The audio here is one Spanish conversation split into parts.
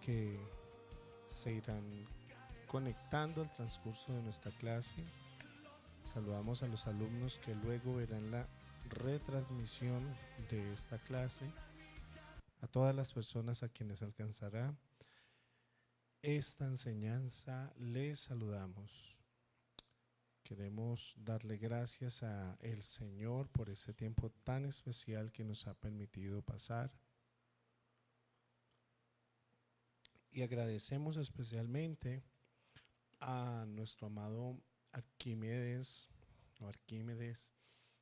que se irán conectando al transcurso de nuestra clase. Saludamos a los alumnos que luego verán la retransmisión de esta clase, a todas las personas a quienes alcanzará esta enseñanza. Les saludamos. Queremos darle gracias a el Señor por este tiempo tan especial que nos ha permitido pasar. Y agradecemos especialmente a nuestro amado Arquímedes,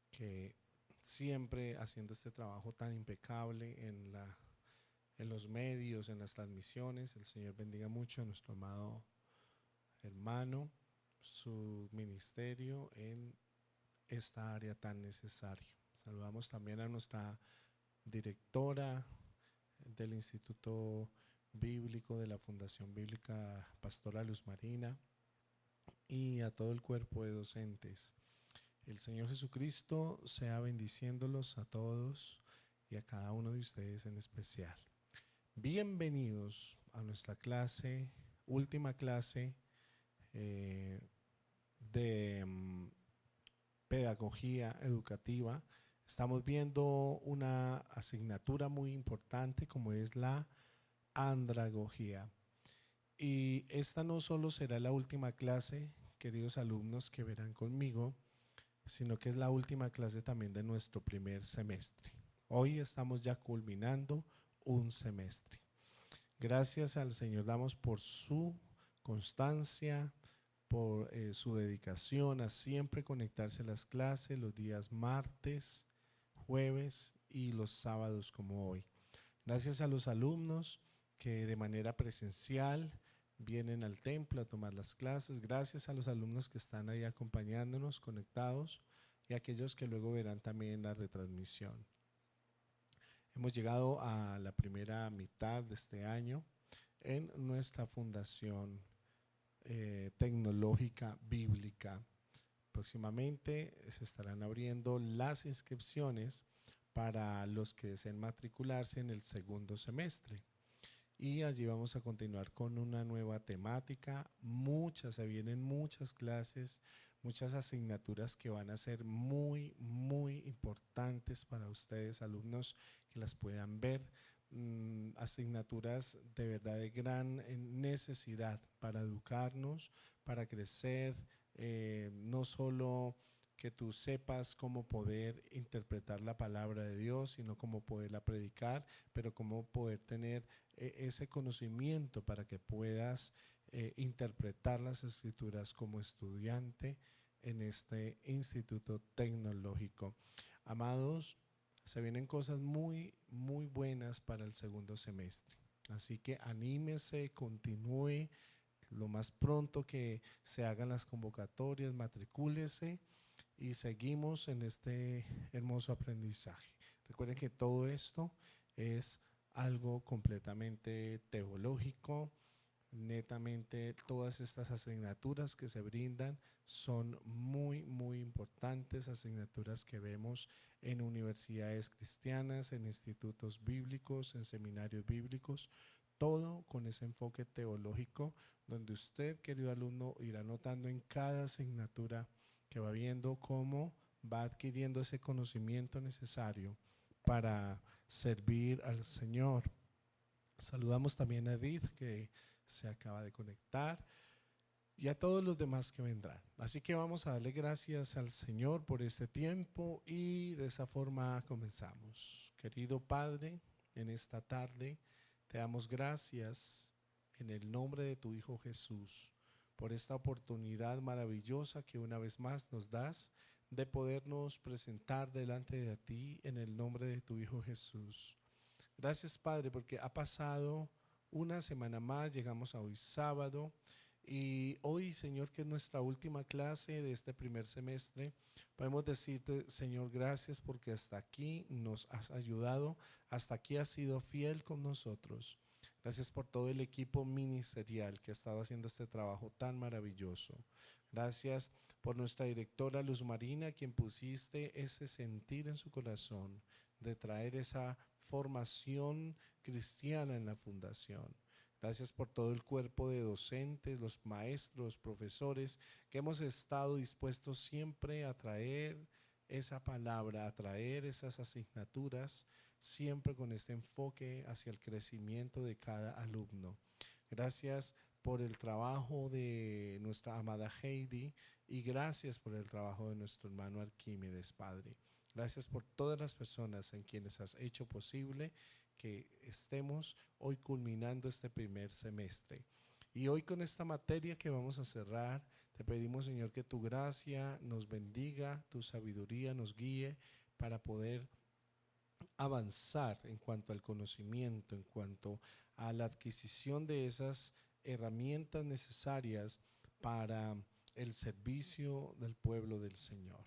que siempre haciendo este trabajo tan impecable en los medios, en las transmisiones. El Señor bendiga mucho a nuestro amado hermano, su ministerio en esta área tan necesaria. Saludamos también a nuestra directora del Instituto Bíblico de la Fundación Bíblica Pastora Luz Marina y a todo el cuerpo de docentes. El Señor Jesucristo sea bendiciéndolos a todos y a cada uno de ustedes en especial. Bienvenidos a nuestra clase, última clase de pedagogía educativa. Estamos viendo una asignatura muy importante como es la andragogía. Y esta no solo será la última clase, queridos alumnos, que verán conmigo, sino que es la última clase también de nuestro primer semestre. Hoy estamos ya culminando un semestre. Gracias al Señor damos por su constancia, por su dedicación a siempre conectarse a las clases los días martes, jueves y los sábados como hoy. Gracias a los alumnos que de manera presencial vienen al templo a tomar las clases. Gracias a los alumnos que están ahí acompañándonos, conectados, y a aquellos que luego verán también la retransmisión. Hemos llegado a la primera mitad de este año en nuestra fundación tecnológica bíblica. Próximamente se estarán abriendo las inscripciones para los que deseen matricularse en el segundo semestre. Y allí vamos a continuar con una nueva temática, se vienen muchas clases, muchas asignaturas que van a ser muy, muy importantes para ustedes, alumnos, que las puedan ver. Asignaturas de verdad de gran necesidad para educarnos, para crecer, no solo que tú sepas cómo poder interpretar la palabra de Dios, sino cómo poderla predicar, pero cómo poder tener ese conocimiento para que puedas interpretar las escrituras como estudiante en este instituto tecnológico. Amados, se vienen cosas muy, muy buenas para el segundo semestre. Así que anímese, continúe lo más pronto que se hagan las convocatorias, matricúlese y seguimos en este hermoso aprendizaje. Recuerden que todo esto es algo completamente teológico. Netamente todas estas asignaturas que se brindan son muy, muy importantes, asignaturas que vemos en universidades cristianas, en institutos bíblicos, en seminarios bíblicos, todo con ese enfoque teológico, donde usted, querido alumno, irá notando en cada asignatura que va viendo cómo va adquiriendo ese conocimiento necesario para servir al Señor. Saludamos también a Edith, que se acaba de conectar, y a todos los demás que vendrán. Así que vamos a darle gracias al Señor por este tiempo y de esa forma comenzamos. Querido Padre, en esta tarde te damos gracias en el nombre de tu Hijo Jesús por esta oportunidad maravillosa que una vez más nos das de podernos presentar delante de ti en el nombre de tu Hijo Jesús. Gracias, Padre, porque ha pasado una semana más, llegamos a hoy sábado, y hoy, Señor, que es nuestra última clase de este primer semestre, podemos decirte, Señor, gracias porque hasta aquí nos has ayudado, hasta aquí has sido fiel con nosotros. Gracias por todo el equipo ministerial que ha estado haciendo este trabajo tan maravilloso. Gracias por nuestra directora Luz Marina, quien pusiste ese sentir en su corazón de traer esa formación cristiana en la fundación. Gracias por todo el cuerpo de docentes, los maestros, profesores, que hemos estado dispuestos siempre a traer esa palabra, a traer esas asignaturas, siempre con este enfoque hacia el crecimiento de cada alumno. Gracias por el trabajo de nuestra amada Heidi y gracias por el trabajo de nuestro hermano Arquímedes, Padre. Gracias por todas las personas en quienes has hecho posible que estemos hoy culminando este primer semestre. Y hoy con esta materia que vamos a cerrar, te pedimos, Señor, que tu gracia nos bendiga, tu sabiduría nos guíe para poder avanzar en cuanto al conocimiento, en cuanto a la adquisición de esas herramientas necesarias para el servicio del pueblo del Señor.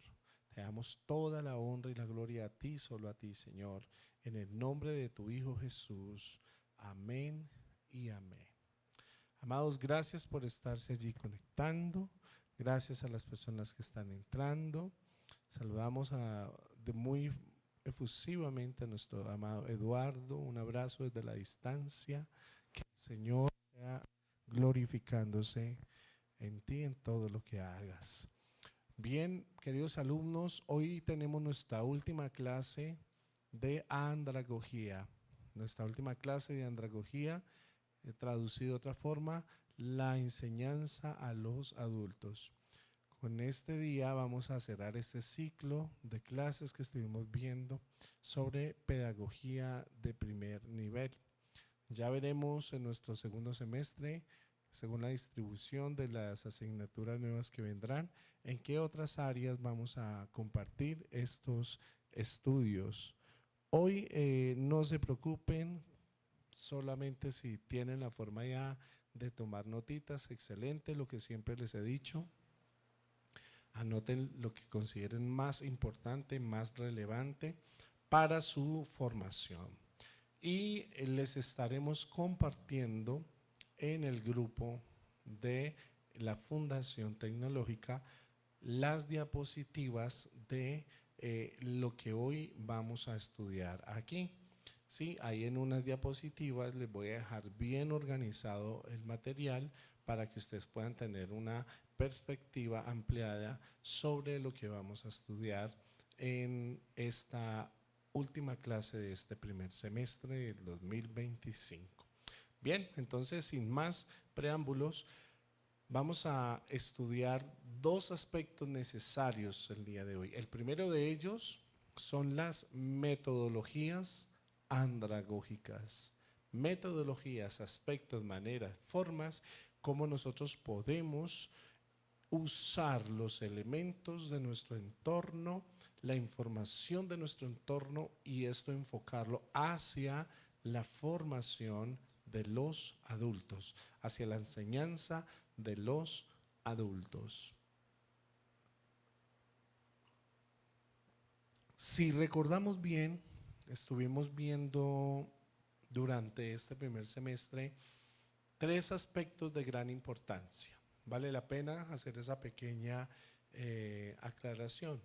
Te damos toda la honra y la gloria a ti, solo a ti, Señor, en el nombre de tu Hijo Jesús. Amén y amén. Amados, gracias por estarse allí conectando. Gracias a las personas que están entrando. Saludamos de muy efusivamente a nuestro amado Eduardo. Un abrazo desde la distancia. Que el Señor sea glorificándose en ti, en todo lo que hagas. Bien, queridos alumnos, hoy tenemos nuestra última clase de andragogía. Nuestra última clase de andragogía, traducido de otra forma, la enseñanza a los adultos. Con este día vamos a cerrar este ciclo de clases que estuvimos viendo sobre pedagogía de primer nivel. Ya veremos en nuestro segundo semestre, según la distribución de las asignaturas nuevas que vendrán, en qué otras áreas vamos a compartir estos estudios. Hoy no se preocupen, solamente si tienen la forma ya de tomar notitas, excelente, lo que siempre les he dicho. Anoten lo que consideren más importante, más relevante para su formación. Y les estaremos compartiendo en el grupo de la Fundación Tecnológica las diapositivas de lo que hoy vamos a estudiar aquí. Sí, ahí en unas diapositivas les voy a dejar bien organizado el material para que ustedes puedan tener una perspectiva ampliada sobre lo que vamos a estudiar en esta última clase de este primer semestre del 2025. Bien, entonces sin más preámbulos, vamos a estudiar dos aspectos necesarios el día de hoy. El primero de ellos son las metodologías andragógicas. Metodologías, aspectos, maneras, formas, cómo nosotros podemos usar los elementos de nuestro entorno, la información de nuestro entorno y esto enfocarlo hacia la formación de los adultos, hacia la enseñanza de los adultos. Si recordamos bien, estuvimos viendo durante este primer semestre tres aspectos de gran importancia. Vale la pena hacer esa pequeña aclaración.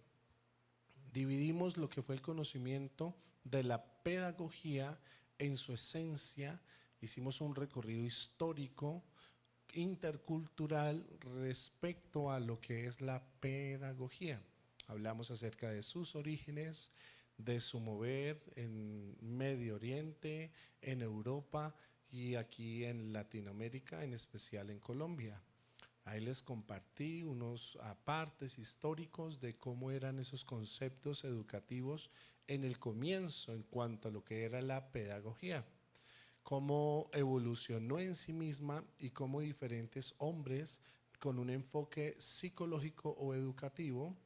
Dividimos lo que fue el conocimiento de la pedagogía en su esencia. Hicimos un recorrido histórico, intercultural respecto a lo que es la pedagogía. Hablamos acerca de sus orígenes, de su mover en Medio Oriente, en Europa y aquí en Latinoamérica, en especial en Colombia. Ahí les compartí unos apartes históricos de cómo eran esos conceptos educativos en el comienzo en cuanto a lo que era la pedagogía, cómo evolucionó en sí misma y cómo diferentes hombres con un enfoque psicológico o educativo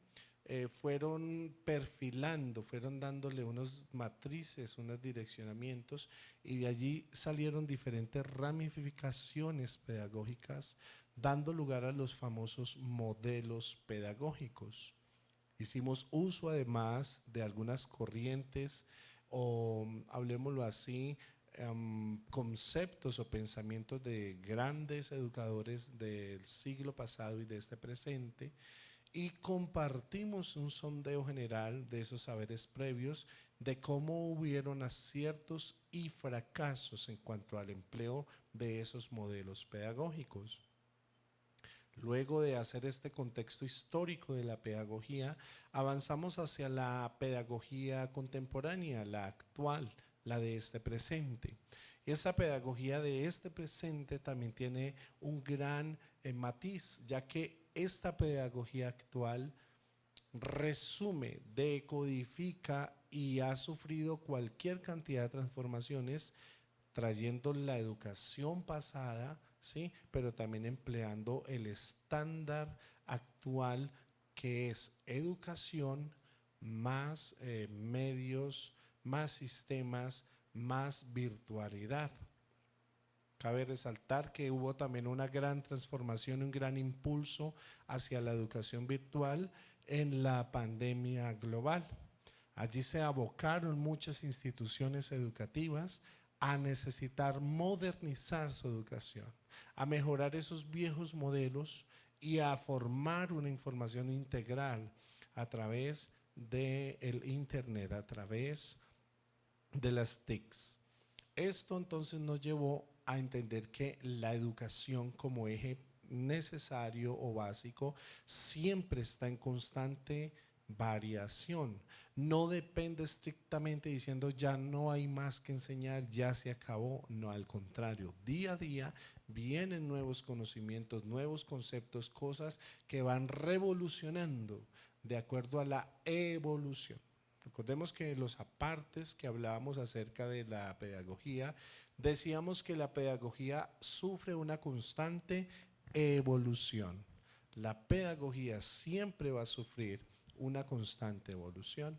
fueron perfilando, fueron dándole unos matrices, unos direccionamientos y de allí salieron diferentes ramificaciones pedagógicas dando lugar a los famosos modelos pedagógicos. Hicimos uso además de algunas corrientes o hablemoslo así, conceptos o pensamientos de grandes educadores del siglo pasado y de este presente y compartimos un sondeo general de esos saberes previos de cómo hubieron aciertos y fracasos en cuanto al empleo de esos modelos pedagógicos. Luego de hacer este contexto histórico de la pedagogía, avanzamos hacia la pedagogía contemporánea, la actual, la de este presente. Y esa pedagogía de este presente también tiene un gran matiz, ya que esta pedagogía actual resume, decodifica y ha sufrido cualquier cantidad de transformaciones trayendo la educación pasada, ¿sí? Pero también empleando el estándar actual que es educación más medios, más sistemas, más virtualidad. Cabe resaltar que hubo también una gran transformación, un gran impulso hacia la educación virtual en la pandemia global. Allí se abocaron muchas instituciones educativas a necesitar modernizar su educación, a mejorar esos viejos modelos y a formar una información integral a través del Internet, a través de las TICs. Esto entonces nos llevó a entender que la educación como eje necesario o básico siempre está en constante variación. No depende estrictamente diciendo ya no hay más que enseñar, ya se acabó. No, al contrario, día a día vienen nuevos conocimientos, nuevos conceptos, cosas que van revolucionando de acuerdo a la evolución. Recordemos que los apartes que hablábamos acerca de la pedagogía, decíamos que la pedagogía sufre una constante evolución. La pedagogía siempre va a sufrir una constante evolución.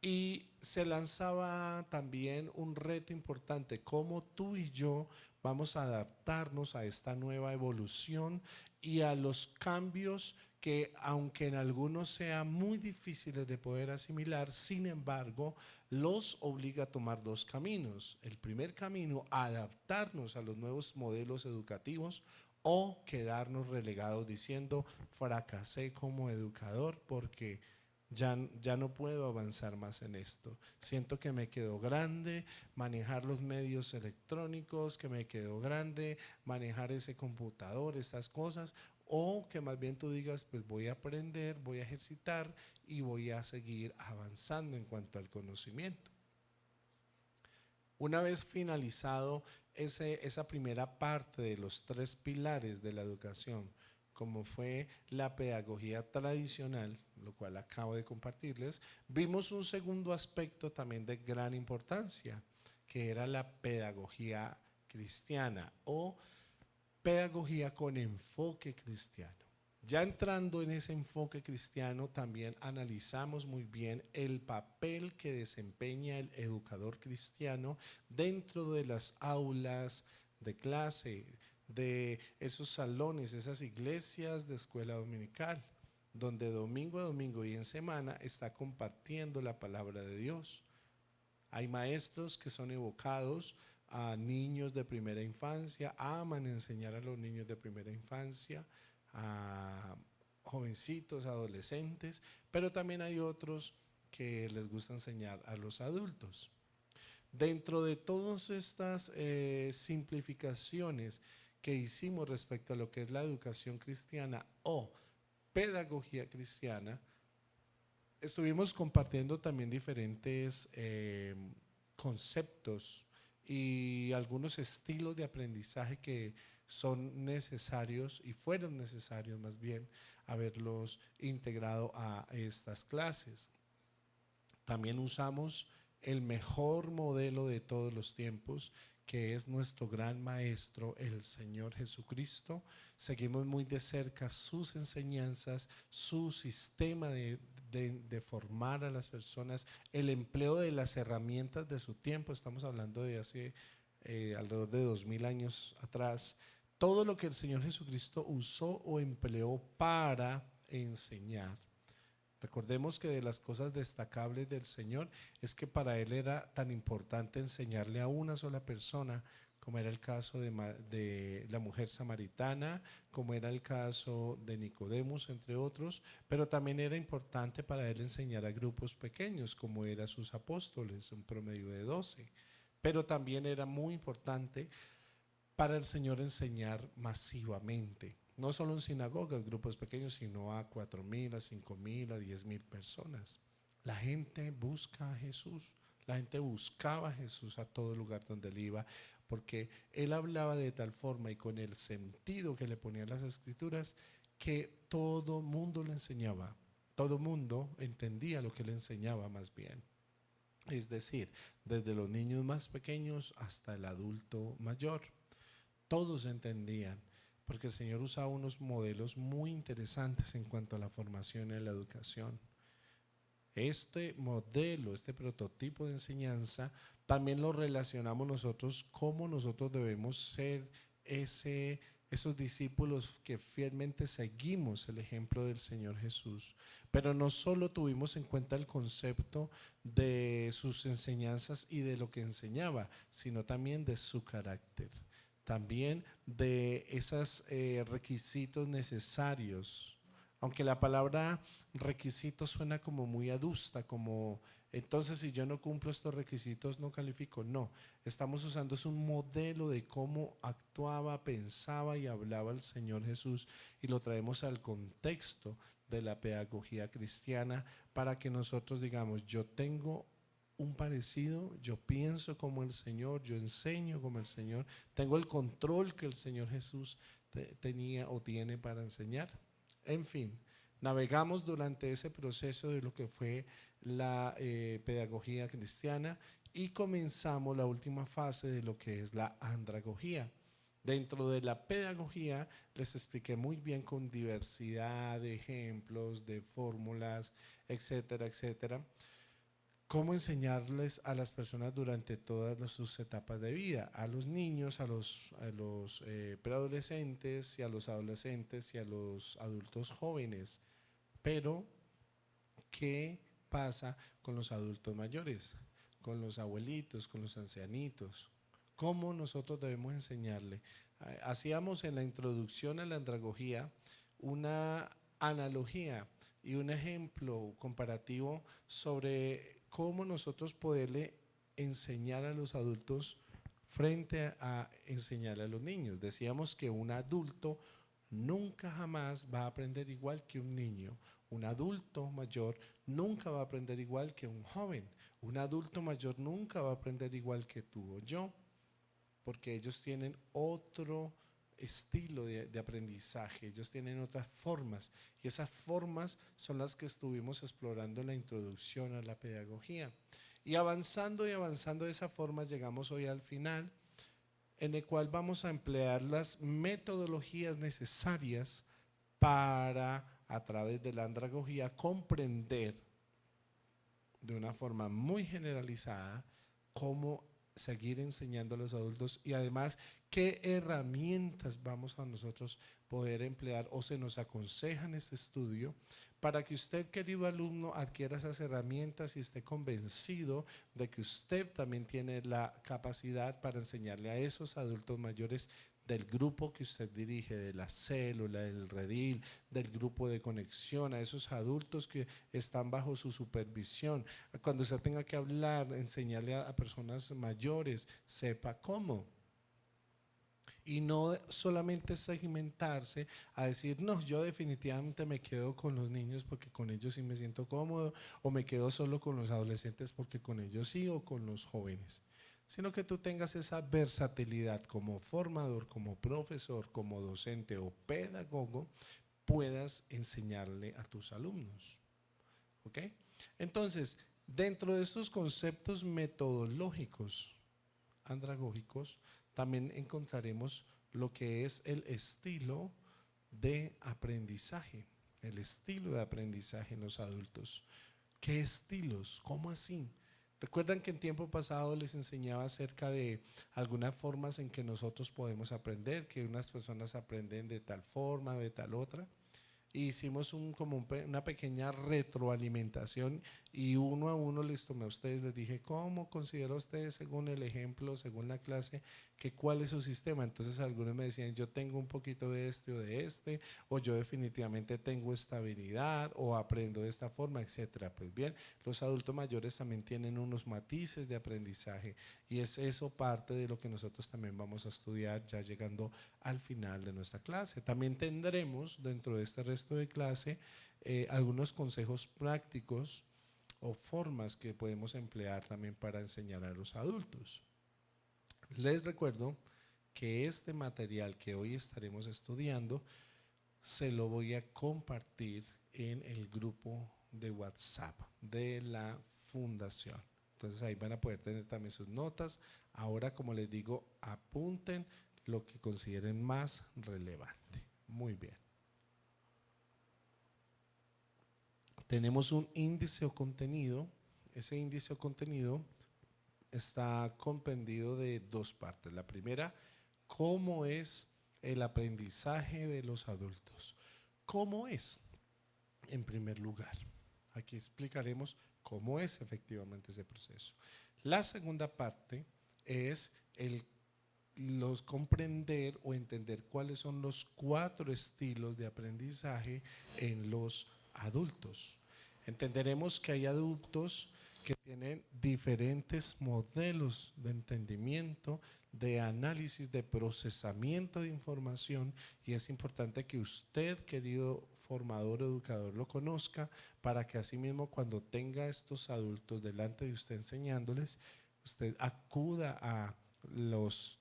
Y se lanzaba también un reto importante, cómo tú y yo vamos a adaptarnos a esta nueva evolución y a los cambios que, aunque en algunos sean muy difíciles de poder asimilar, sin embargo, los obliga a tomar dos caminos. El primer camino, adaptarnos a los nuevos modelos educativos o quedarnos relegados diciendo, fracasé como educador porque ya no puedo avanzar más en esto. Siento que me quedó grande manejar los medios electrónicos, que me quedó grande manejar ese computador, estas cosas, o que más bien tú digas, pues voy a aprender, voy a ejercitar y voy a seguir avanzando en cuanto al conocimiento. Una vez finalizado esa primera parte de los tres pilares de la educación, como fue la pedagogía tradicional, lo cual acabo de compartirles, vimos un segundo aspecto también de gran importancia, que era la pedagogía cristiana o pedagogía con enfoque cristiano. Ya entrando en ese enfoque cristiano, también analizamos muy bien el papel que desempeña el educador cristiano dentro de las aulas de clase, de esos salones, esas iglesias de escuela dominical, donde domingo a domingo y en semana está compartiendo la palabra de Dios. Hay maestros que son evocados a niños de primera infancia, aman enseñar a los niños de primera infancia, a jovencitos, adolescentes, pero también hay otros que les gusta enseñar a los adultos. Dentro de todas estas simplificaciones que hicimos respecto a lo que es la educación cristiana o pedagogía cristiana, estuvimos compartiendo también diferentes conceptos y algunos estilos de aprendizaje que son necesarios y fueron necesarios más bien haberlos integrado a estas clases. También usamos el mejor modelo de todos los tiempos, que es nuestro gran maestro, el Señor Jesucristo. Seguimos muy de cerca sus enseñanzas, su sistema de formar a las personas, el empleo de las herramientas de su tiempo. Estamos hablando de hace alrededor de 2000 años atrás. Todo lo que el Señor Jesucristo usó o empleó para enseñar. Recordemos que de las cosas destacables del Señor es que para Él era tan importante enseñarle a una sola persona como era el caso de la mujer samaritana, como era el caso de Nicodemus, entre otros, pero también era importante para él enseñar a grupos pequeños, como eran sus apóstoles, un promedio de 12. Pero también era muy importante para el Señor enseñar masivamente, no solo en sinagogas, grupos pequeños, sino a 4,000, a 5,000, a 10,000 personas. La gente busca a Jesús, la gente buscaba a Jesús a todo lugar donde él iba, porque él hablaba de tal forma y con el sentido que le ponían las escrituras, que todo mundo le enseñaba, todo mundo entendía lo que le enseñaba más bien. Es decir, desde los niños más pequeños hasta el adulto mayor. Todos entendían, porque el Señor usaba unos modelos muy interesantes en cuanto a la formación y la educación. Este modelo, este prototipo de enseñanza, también lo relacionamos nosotros, cómo nosotros debemos ser esos discípulos que fielmente seguimos el ejemplo del Señor Jesús. Pero no solo tuvimos en cuenta el concepto de sus enseñanzas y de lo que enseñaba, sino también de su carácter, también de esos requisitos necesarios. Aunque la palabra requisito suena como muy adusta, como entonces si yo no cumplo estos requisitos no califico. No, estamos usando es un modelo de cómo actuaba, pensaba y hablaba el Señor Jesús, y lo traemos al contexto de la pedagogía cristiana para que nosotros digamos, yo tengo un parecido, yo pienso como el Señor, yo enseño como el Señor, tengo el control que el Señor Jesús tenía o tiene para enseñar. En fin, navegamos durante ese proceso de lo que fue la pedagogía cristiana y comenzamos la última fase de lo que es la andragogía. Dentro de la pedagogía les expliqué muy bien con diversidad de ejemplos, de fórmulas, etcétera, etcétera, cómo enseñarles a las personas durante todas sus etapas de vida, a los niños, a los preadolescentes y a los adolescentes y a los adultos jóvenes. Pero, ¿qué pasa con los adultos mayores, con los abuelitos, con los ancianitos? ¿Cómo nosotros debemos enseñarle? Hacíamos en la introducción a la andragogía una analogía y un ejemplo comparativo sobre cómo nosotros poderle enseñar a los adultos frente a enseñar a los niños. Decíamos que un adulto nunca jamás va a aprender igual que un niño. Un adulto mayor nunca va a aprender igual que un joven. Un adulto mayor nunca va a aprender igual que tú o yo, porque ellos tienen otro estilo de aprendizaje, ellos tienen otras formas, y esas formas son las que estuvimos explorando en la introducción a la pedagogía. Y avanzando de esa forma llegamos hoy al final, en el cual vamos a emplear las metodologías necesarias para, a través de la andragogía, comprender de una forma muy generalizada cómo seguir enseñando a los adultos, y además qué herramientas vamos a nosotros poder emplear o se nos aconseja en este estudio para que usted, querido alumno, adquiera esas herramientas y esté convencido de que usted también tiene la capacidad para enseñarle a esos adultos mayores del grupo que usted dirige, de la célula, del redil, del grupo de conexión, a esos adultos que están bajo su supervisión. Cuando usted tenga que hablar, enseñarle a personas mayores, sepa cómo. Y no solamente segmentarse a decir, no, yo definitivamente me quedo con los niños porque con ellos sí me siento cómodo, o me quedo solo con los adolescentes porque con ellos sí, o con los jóvenes. Sino que tú tengas esa versatilidad como formador, como profesor, como docente o pedagogo, puedas enseñarle a tus alumnos. ¿Ok? Entonces, dentro de estos conceptos metodológicos andragógicos, también encontraremos lo que es el estilo de aprendizaje, el estilo de aprendizaje en los adultos. ¿Qué estilos? ¿Cómo así? Recuerdan que en tiempo pasado les enseñaba acerca de algunas formas en que nosotros podemos aprender, que unas personas aprenden de tal forma, de tal otra. Hicimos una pequeña retroalimentación y uno a uno les tomé a ustedes, les dije, ¿cómo considera ustedes según el ejemplo, según la clase, que cuál es su sistema. Entonces algunos me decían, yo tengo un poquito de este o de este, o yo definitivamente tengo esta habilidad, o aprendo de esta forma, etcétera. Pues bien, los adultos mayores también tienen unos matices de aprendizaje, y es eso parte de lo que nosotros también vamos a estudiar ya llegando al final de nuestra clase. También tendremos dentro de este resto de clase algunos consejos prácticos o formas que podemos emplear también para enseñar a los adultos. Les recuerdo que este material que hoy estaremos estudiando se lo voy a compartir en el grupo de WhatsApp de la fundación. Entonces ahí van a poder tener también sus notas. Ahora, como les digo, apunten lo que consideren más relevante. Muy bien. Tenemos un índice o contenido. Ese índice o contenido está compendido de dos partes. La primera, ¿cómo es el aprendizaje de los adultos? ¿Cómo es? En primer lugar, aquí explicaremos cómo es efectivamente ese proceso. La segunda parte es los comprender o entender cuáles son los 4 estilos de aprendizaje en los adultos. Entenderemos que hay adultos que tienen diferentes modelos de entendimiento, de análisis, de procesamiento de información, y es importante que usted, querido formador o educador, lo conozca para que asimismo cuando tenga estos adultos delante de usted enseñándoles, usted acuda a los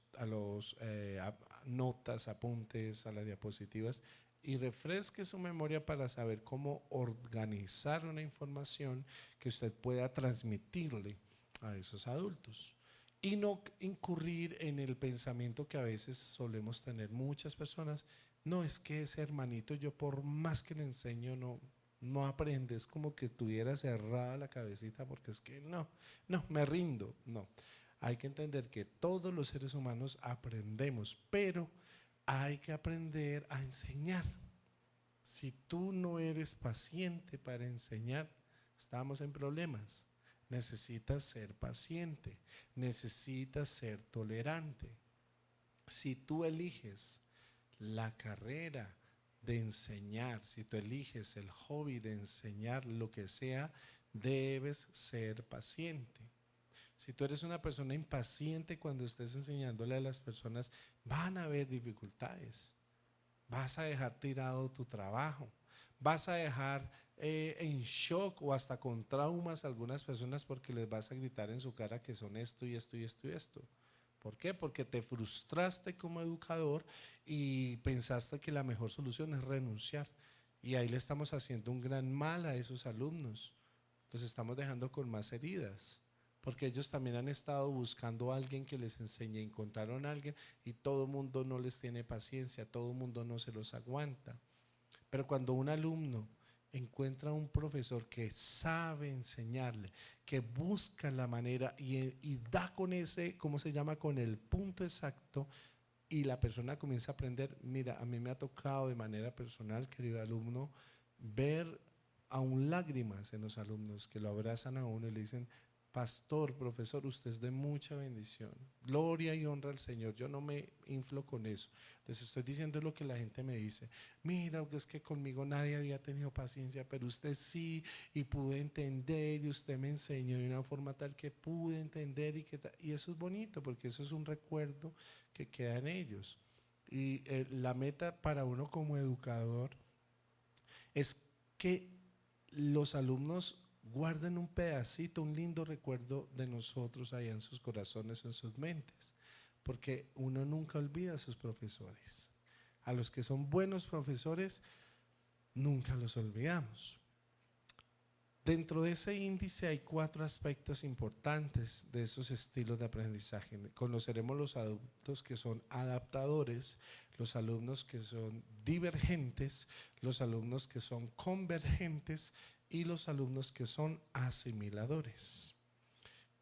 notas, apuntes, a las diapositivas, y refresque su memoria para saber cómo organizar una información que usted pueda transmitirle a esos adultos, y no incurrir en el pensamiento que a veces solemos tener muchas personas: no, es que ese hermanito, yo por más que le enseño no aprende, es como que tuviera cerrada la cabecita, porque es que no, me rindo. No, hay que entender que todos los seres humanos aprendemos, pero hay que aprender a enseñar. Si tú no eres paciente para enseñar, estamos en problemas. Necesitas ser paciente, necesitas ser tolerante. Si tú eliges la carrera de enseñar, si tú eliges el hobby de enseñar lo que sea, debes ser paciente. Si tú eres una persona impaciente cuando estés enseñándole a las personas, van a haber dificultades. Vas a dejar tirado tu trabajo, vas a dejar en shock o hasta con traumas a algunas personas, porque les vas a gritar en su cara que son esto y esto y esto y esto. ¿Por qué? Porque te frustraste como educador y pensaste que la mejor solución es renunciar, y ahí le estamos haciendo un gran mal a esos alumnos. Los estamos dejando con más heridas, porque ellos también han estado buscando a alguien que les enseñe, encontraron a alguien, y todo el mundo no les tiene paciencia, todo el mundo no se los aguanta. Pero cuando un alumno encuentra un profesor que sabe enseñarle, que busca la manera y da con ese, ¿cómo se llama?, con el punto exacto, y la persona comienza a aprender. Mira, a mí me ha tocado de manera personal, querido alumno, ver aún lágrimas en los alumnos que lo abrazan a uno y le dicen: pastor, profesor, usted es de mucha bendición, gloria y honra al Señor. Yo no me inflo con eso, les estoy diciendo lo que la gente me dice. Mira, es que conmigo nadie había tenido paciencia, pero usted sí, y pude entender, y usted me enseñó de una forma tal que pude entender, y eso es bonito, porque eso es un recuerdo que queda en ellos. Y la meta para uno como educador es que los alumnos guarden un pedacito, un lindo recuerdo de nosotros allá en sus corazones o en sus mentes, porque uno nunca olvida a sus profesores. A los que son buenos profesores nunca los olvidamos. Dentro de ese índice hay 4 aspectos importantes de esos estilos de aprendizaje. Conoceremos los adultos que son adaptadores, los alumnos que son divergentes, los alumnos que son convergentes y los alumnos que son asimiladores.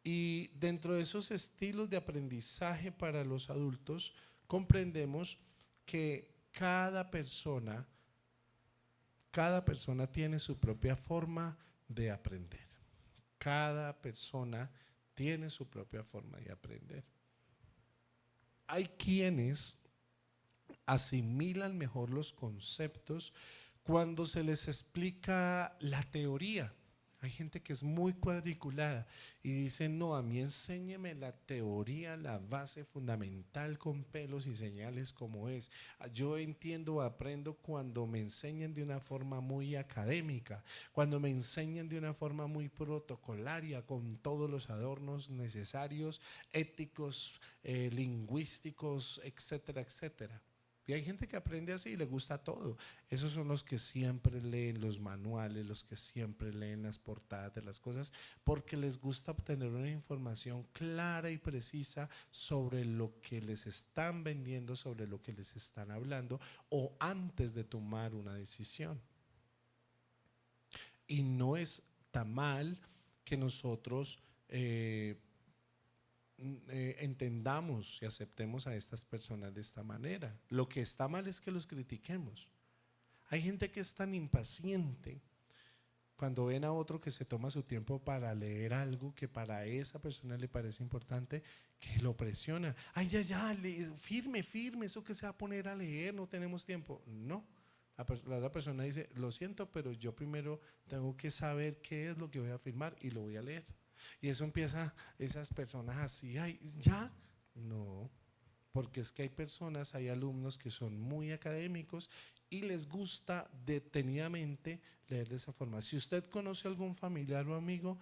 Y dentro de esos estilos de aprendizaje para los adultos, comprendemos que cada persona tiene su propia forma de aprender. Cada persona tiene su propia forma de aprender. Hay quienes asimilan mejor los conceptos cuando se les explica la teoría. Hay gente que es muy cuadriculada y dice, no, a mí enséñeme la teoría, la base fundamental con pelos y señales como es. Yo entiendo, aprendo cuando me enseñan de una forma muy académica, cuando me enseñan de una forma muy protocolaria, con todos los adornos necesarios, éticos, lingüísticos, etcétera, etcétera. Y hay gente que aprende así y le gusta todo. Esos son los que siempre leen los manuales, los que siempre leen las portadas de las cosas, porque les gusta obtener una información clara y precisa sobre lo que les están vendiendo, sobre lo que les están hablando, o antes de tomar una decisión. Y no es tan mal que nosotros entendamos y aceptemos a estas personas de esta manera. Lo que está mal es que los critiquemos. Hay gente que es tan impaciente cuando ven a otro que se toma su tiempo para leer algo que para esa persona le parece importante, que lo presiona. Ay, ya, firme, firme, eso que se va a poner a leer, no tenemos tiempo. No, la otra persona dice, lo siento, pero yo primero tengo que saber qué es lo que voy a firmar y lo voy a leer. Y eso empieza, esas personas así, ay, ya, no, porque es que hay personas, hay alumnos que son muy académicos y les gusta detenidamente leer de esa forma. Si usted conoce a algún familiar o amigo,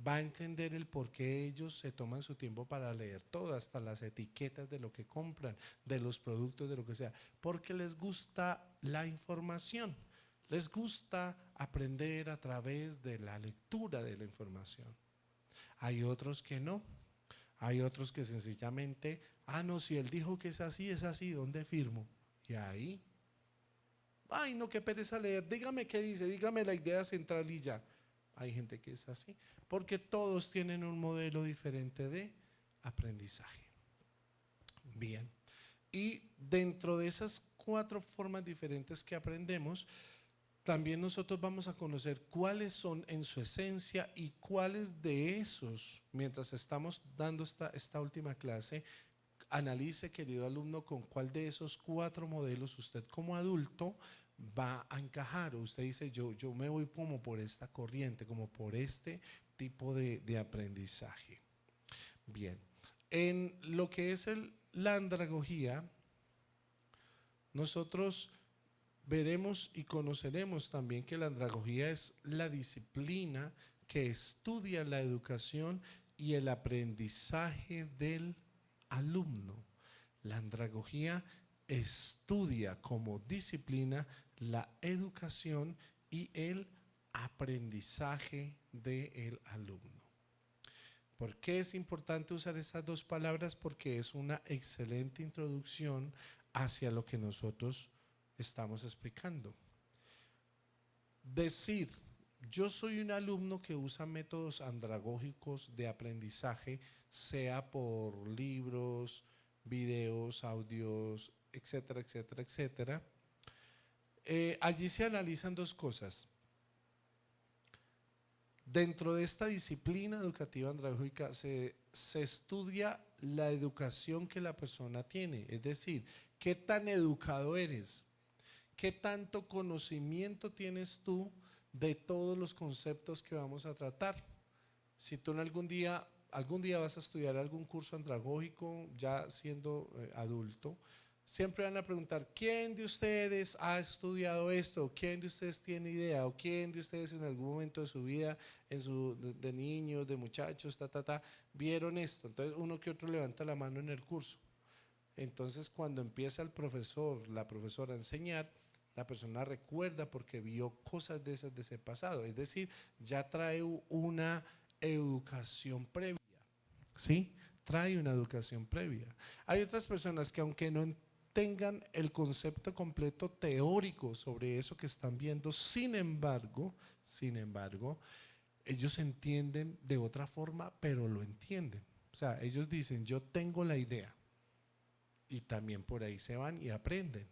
va a entender el por qué ellos se toman su tiempo para leer todo, hasta las etiquetas de lo que compran, de los productos, de lo que sea, porque les gusta la información, les gusta aprender a través de la lectura de la información. Hay otros que no, hay otros que sencillamente, no, si él dijo que es así, ¿dónde firmo? Y ahí, ay, no, qué pereza leer, dígame qué dice, dígame la idea central y ya. Hay gente que es así, porque todos tienen un modelo diferente de aprendizaje. Bien, y dentro de esas 4 formas diferentes que aprendemos, también nosotros vamos a conocer cuáles son en su esencia y cuáles de esos, mientras estamos dando esta última clase, analice, querido alumno, con cuál de esos 4 modelos usted como adulto va a encajar. O usted dice, yo me voy como por esta corriente, como por este tipo de aprendizaje. Bien, en lo que es la andragogía, nosotros veremos y conoceremos también que la andragogía es la disciplina que estudia la educación y el aprendizaje del alumno. La andragogía estudia como disciplina la educación y el aprendizaje del alumno. ¿Por qué es importante usar estas 2 palabras? Porque es una excelente introducción hacia lo que nosotros estamos explicando. Decir, yo soy un alumno que usa métodos andragógicos de aprendizaje, sea por libros, videos, audios, etcétera, etcétera, etcétera. Allí se analizan 2 cosas. Dentro de esta disciplina educativa andragógica se estudia la educación que la persona tiene, es decir, qué tan educado eres, qué tanto conocimiento tienes tú de todos los conceptos que vamos a tratar. Si tú en algún día vas a estudiar algún curso andragógico ya siendo adulto, siempre van a preguntar, ¿quién de ustedes ha estudiado esto? ¿Quién de ustedes tiene idea? ¿O quién de ustedes en algún momento de su vida, de niños, de muchachos, vieron esto? Entonces uno que otro levanta la mano en el curso. Entonces cuando empieza el profesor, la profesora a enseñar, la persona recuerda porque vio cosas de esas de ese pasado. Es decir, ya trae una educación previa. ¿Sí? Trae una educación previa. Hay otras personas que aunque no tengan el concepto completo teórico sobre eso que están viendo, sin embargo, ellos entienden de otra forma, pero lo entienden. O sea, ellos dicen, yo tengo la idea. Y también por ahí se van y aprenden.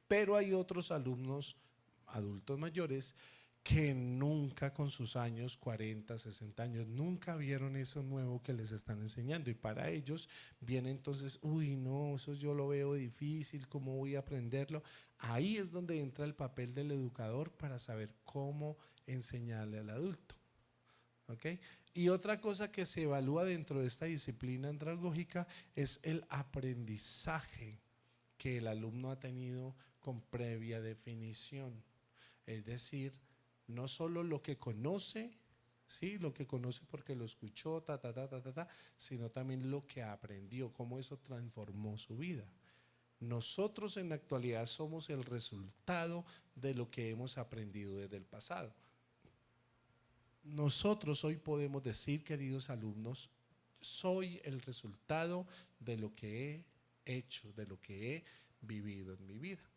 Pero hay otros alumnos, adultos mayores, que nunca con sus años, 40, 60 años, nunca vieron eso nuevo que les están enseñando. Y para ellos viene entonces, uy, no, eso yo lo veo difícil, ¿cómo voy a aprenderlo? Ahí es donde entra el papel del educador para saber cómo enseñarle al adulto. ¿Okay? Y otra cosa que se evalúa dentro de esta disciplina andragógica es el aprendizaje que el alumno ha tenido con previa definición. Es decir, no solo lo que conoce, ¿sí? Lo que conoce porque lo escuchó, sino también lo que aprendió, cómo eso transformó su vida. Nosotros en la actualidad somos el resultado de lo que hemos aprendido desde el pasado. Nosotros hoy podemos decir, queridos alumnos, soy el resultado de lo que he hecho, de lo que he vivido en mi vida.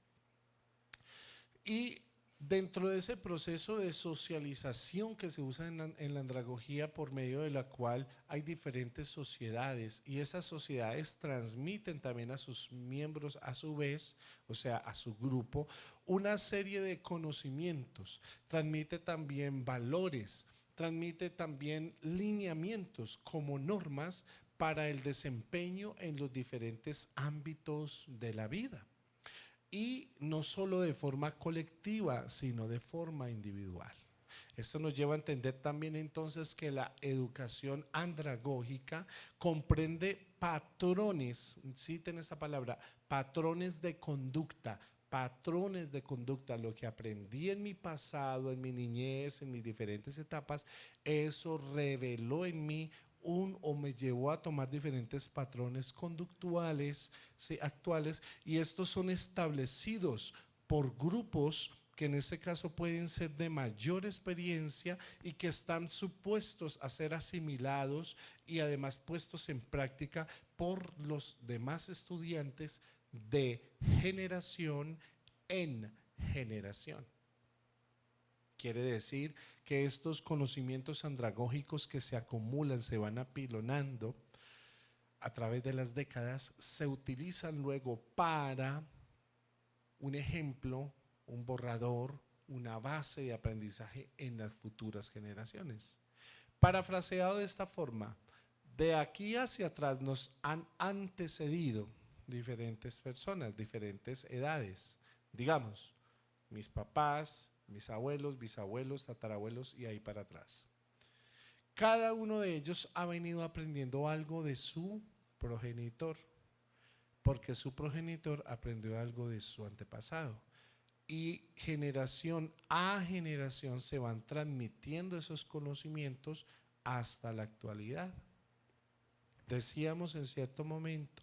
Y dentro de ese proceso de socialización que se usa en la andragogía, por medio de la cual hay diferentes sociedades, y esas sociedades transmiten también a sus miembros a su vez, o sea, a su grupo, una serie de conocimientos, transmite también valores, transmite también lineamientos como normas para el desempeño en los diferentes ámbitos de la vida. Y no solo de forma colectiva, sino de forma individual. Esto nos lleva a entender también entonces que la educación andragógica comprende patrones, citen esa palabra, patrones de conducta, lo que aprendí en mi pasado, en mi niñez, en mis diferentes etapas, eso reveló en mí o me llevó a tomar diferentes patrones conductuales, ¿sí?, actuales, y estos son establecidos por grupos que en este caso pueden ser de mayor experiencia y que están supuestos a ser asimilados y además puestos en práctica por los demás estudiantes de generación en generación. Quiere decir que estos conocimientos andragógicos que se acumulan, se van apilonando a través de las décadas, se utilizan luego para un ejemplo, un borrador, una base de aprendizaje en las futuras generaciones. Parafraseado de esta forma, de aquí hacia atrás nos han antecedido diferentes personas, diferentes edades. Digamos, mis papás, mis abuelos, bisabuelos, tatarabuelos y ahí para atrás. Cada uno de ellos ha venido aprendiendo algo de su progenitor, porque su progenitor aprendió algo de su antepasado. Y generación a generación se van transmitiendo esos conocimientos hasta la actualidad. Decíamos en cierto momento,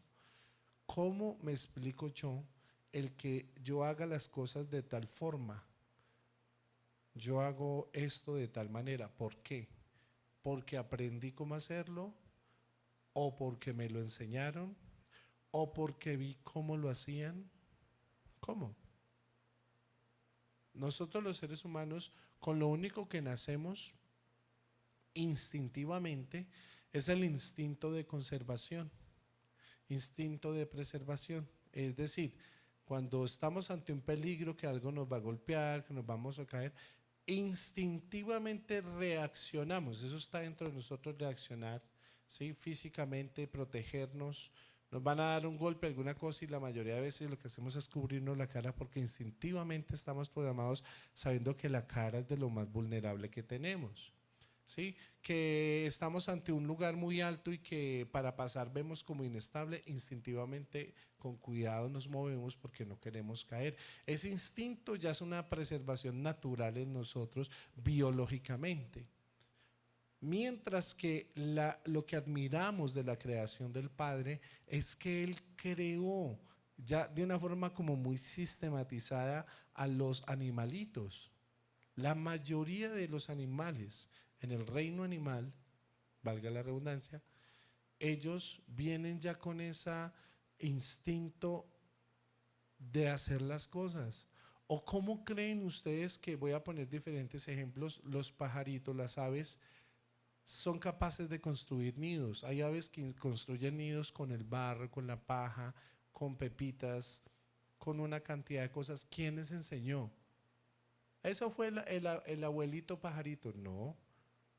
¿cómo me explico yo el que yo haga las cosas de tal forma? Yo hago esto de tal manera. ¿Por qué? ¿Porque aprendí cómo hacerlo? ¿O porque me lo enseñaron? ¿O porque vi cómo lo hacían? ¿Cómo? Nosotros los seres humanos, con lo único que nacemos instintivamente es el instinto de conservación, instinto de preservación. Es decir, cuando estamos ante un peligro, que algo nos va a golpear, que nos vamos a caer, instintivamente reaccionamos. Eso está dentro de nosotros, reaccionar, ¿sí?, físicamente, protegernos. Nos van a dar un golpe, alguna cosa, y la mayoría de veces lo que hacemos es cubrirnos la cara porque instintivamente estamos programados sabiendo que la cara es de lo más vulnerable que tenemos. ¿Sí? Que estamos ante un lugar muy alto y que para pasar vemos como inestable, instintivamente con cuidado nos movemos porque no queremos caer. Ese instinto ya es una preservación natural en nosotros biológicamente. Mientras que lo que admiramos de la creación del Padre es que Él creó ya de una forma como muy sistematizada a los animalitos. La mayoría de los animales en el reino animal, valga la redundancia, ellos vienen ya con ese instinto de hacer las cosas. ¿O cómo creen ustedes que, voy a poner diferentes ejemplos, los pajaritos, las aves, son capaces de construir nidos? Hay aves que construyen nidos con el barro, con la paja, con pepitas, con una cantidad de cosas. ¿Quién les enseñó? Eso fue el abuelito pajarito. No,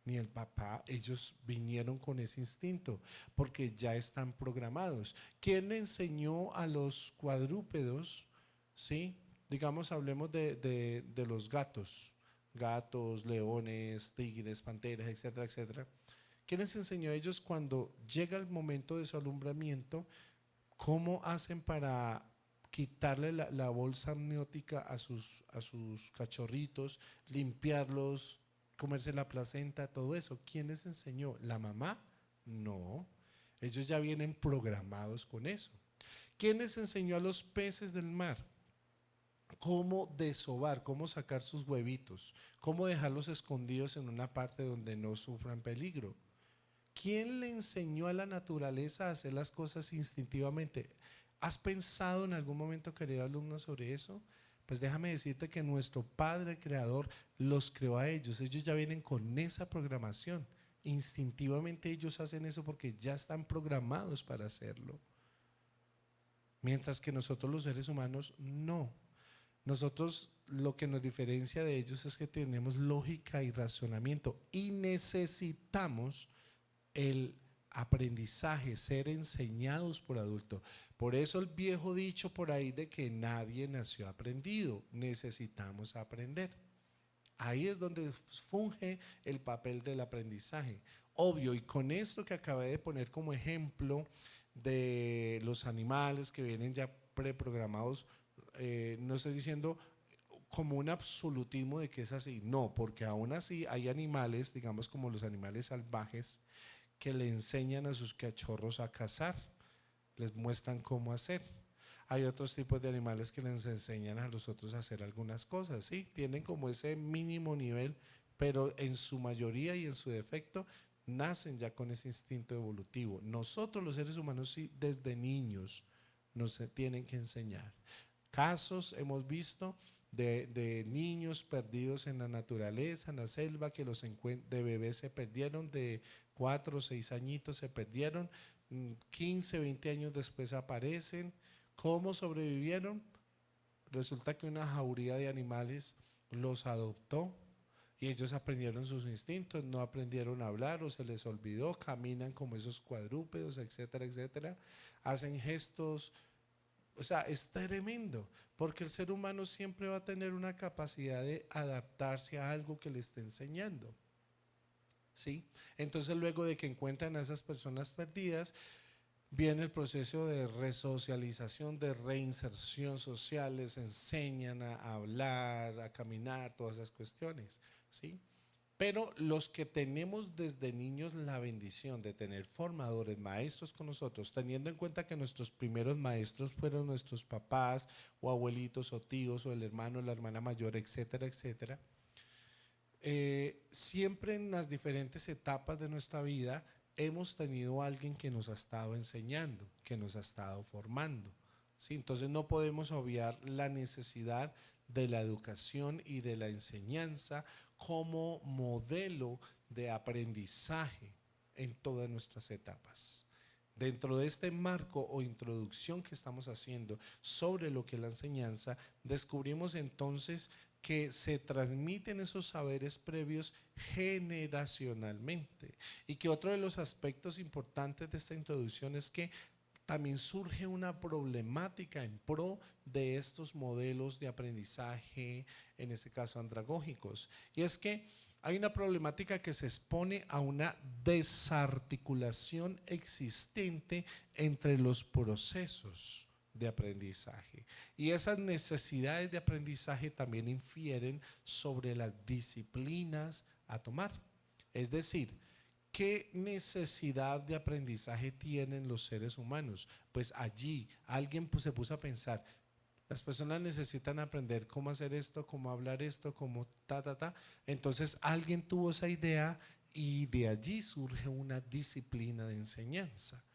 ni el papá, ellos vinieron con ese instinto, porque ya están programados. ¿Quién le enseñó a los cuadrúpedos, sí? Digamos, hablemos de los gatos, leones, tigres, panteras, etcétera, etcétera. ¿Quién les enseñó a ellos cuando llega el momento de su alumbramiento, cómo hacen para quitarle la bolsa amniótica a sus cachorritos, limpiarlos, comerse la placenta, todo eso? ¿Quién les enseñó? ¿La mamá? No, ellos ya vienen programados con eso. ¿Quién les enseñó a los peces del mar cómo desovar, cómo sacar sus huevitos, cómo dejarlos escondidos en una parte donde no sufran peligro? ¿Quién le enseñó a la naturaleza a hacer las cosas instintivamente? ¿Has pensado en algún momento, querido alumno, sobre eso? Pues déjame decirte que nuestro Padre Creador los creó a ellos. Ellos ya vienen con esa programación. Instintivamente ellos hacen eso porque ya están programados para hacerlo. Mientras que nosotros los seres humanos no. Nosotros lo que nos diferencia de ellos es que tenemos lógica y razonamiento y necesitamos el aprendizaje, ser enseñados por adultos. Por eso el viejo dicho por ahí de que nadie nació aprendido, necesitamos aprender. Ahí es donde funge el papel del aprendizaje. Obvio, y con esto que acabé de poner como ejemplo de los animales que vienen ya preprogramados, no estoy diciendo como un absolutismo de que es así, no, porque aún así hay animales, digamos como los animales salvajes, que le enseñan a sus cachorros a cazar, les muestran cómo hacer. Hay otros tipos de animales que les enseñan a los otros a hacer algunas cosas, ¿sí? Tienen como ese mínimo nivel, pero en su mayoría y en su defecto nacen ya con ese instinto evolutivo. Nosotros los seres humanos sí, desde niños nos tienen que enseñar. Casos hemos visto de niños perdidos en la naturaleza, en la selva, que de bebés se perdieron, de 4 o 6 añitos se perdieron, 15, 20 años después aparecen. ¿Cómo sobrevivieron? Resulta que una jauría de animales los adoptó y ellos aprendieron sus instintos, no aprendieron a hablar o se les olvidó, caminan como esos cuadrúpedos, etcétera, etcétera, hacen gestos. O sea, es tremendo, porque el ser humano siempre va a tener una capacidad de adaptarse a algo que le esté enseñando, ¿sí? Entonces, luego de que encuentran a esas personas perdidas, viene el proceso de resocialización, de reinserción social, les enseñan a hablar, a caminar, todas esas cuestiones, ¿sí? Pero los que tenemos desde niños la bendición de tener formadores, maestros con nosotros, teniendo en cuenta que nuestros primeros maestros fueron nuestros papás o abuelitos o tíos o el hermano o la hermana mayor, etcétera, etcétera, siempre en las diferentes etapas de nuestra vida hemos tenido a alguien que nos ha estado enseñando, que nos ha estado formando, ¿sí? Entonces no podemos obviar la necesidad de la educación y de la enseñanza como modelo de aprendizaje en todas nuestras etapas. Dentro de este marco o introducción que estamos haciendo sobre lo que es la enseñanza, descubrimos entonces que se transmiten esos saberes previos generacionalmente, y que otro de los aspectos importantes de esta introducción es que también surge una problemática en pro de estos modelos de aprendizaje, en este caso andragógicos, y es que hay una problemática que se expone a una desarticulación existente entre los procesos de aprendizaje, y esas necesidades de aprendizaje también infieren sobre las disciplinas a tomar. Es decir, ¿qué necesidad de aprendizaje tienen los seres humanos? Pues allí alguien se puso a pensar, las personas necesitan aprender cómo hacer esto, cómo hablar esto, cómo ta, ta, ta. Entonces alguien tuvo esa idea y de allí surge una disciplina de enseñanza,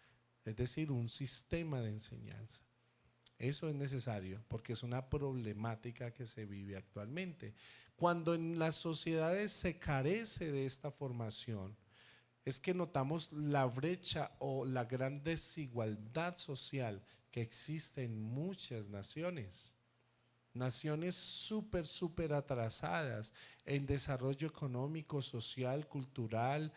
es decir, un sistema de enseñanza. Eso es necesario porque es una problemática que se vive actualmente. Cuando en las sociedades se carece de esta formación, es que notamos la brecha o la gran desigualdad social que existe en muchas naciones. naciones súper atrasadas en desarrollo económico, social, cultural,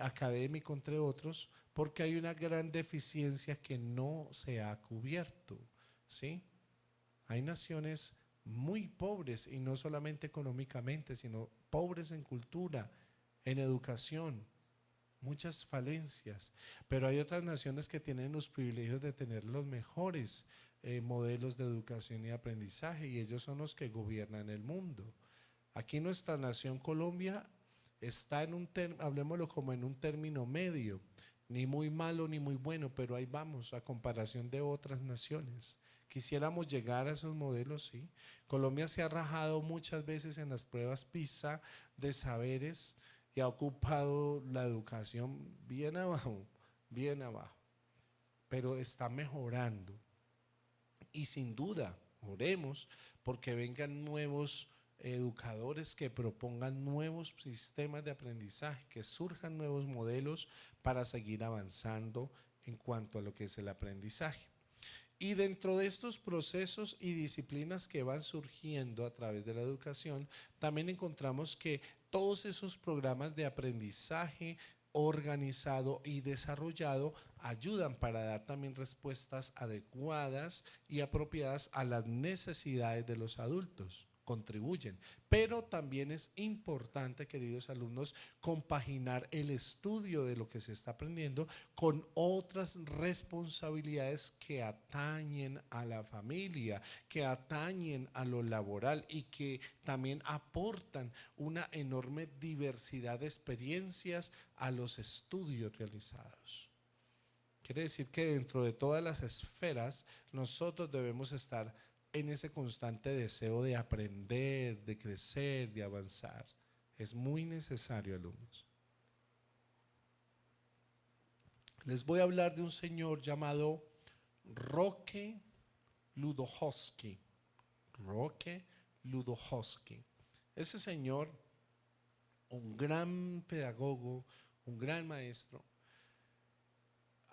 académico, entre otros, porque hay una gran deficiencia que no se ha cubierto, ¿sí? Hay naciones muy pobres y no solamente económicamente, sino pobres en cultura, en educación, muchas falencias, pero hay otras naciones que tienen los privilegios de tener los mejores modelos de educación y aprendizaje y ellos son los que gobiernan el mundo. Aquí nuestra nación Colombia está en un hablemoslo como en un término medio, ni muy malo ni muy bueno, pero ahí vamos a comparación de otras naciones. Quisiéramos llegar a esos modelos, sí. Colombia se ha rajado muchas veces en las pruebas PISA de saberes y ha ocupado la educación bien abajo, pero está mejorando. Y sin duda, oremos porque vengan nuevos educadores que propongan nuevos sistemas de aprendizaje, que surjan nuevos modelos para seguir avanzando en cuanto a lo que es el aprendizaje. Y dentro de estos procesos y disciplinas que van surgiendo a través de la educación, también encontramos que todos esos programas de aprendizaje organizado y desarrollado ayudan para dar también respuestas adecuadas y apropiadas a las necesidades de los adultos. Contribuyen, pero también es importante, queridos alumnos, compaginar el estudio de lo que se está aprendiendo con otras responsabilidades que atañen a la familia, que atañen a lo laboral y que también aportan una enorme diversidad de experiencias a los estudios realizados. Quiere decir que dentro de todas las esferas nosotros debemos estar en ese constante deseo de aprender, de crecer, de avanzar. Es muy necesario, alumnos. Les voy a hablar de un señor llamado Roque Ludowski. Roque Ludowski. Ese señor, un gran pedagogo, un gran maestro.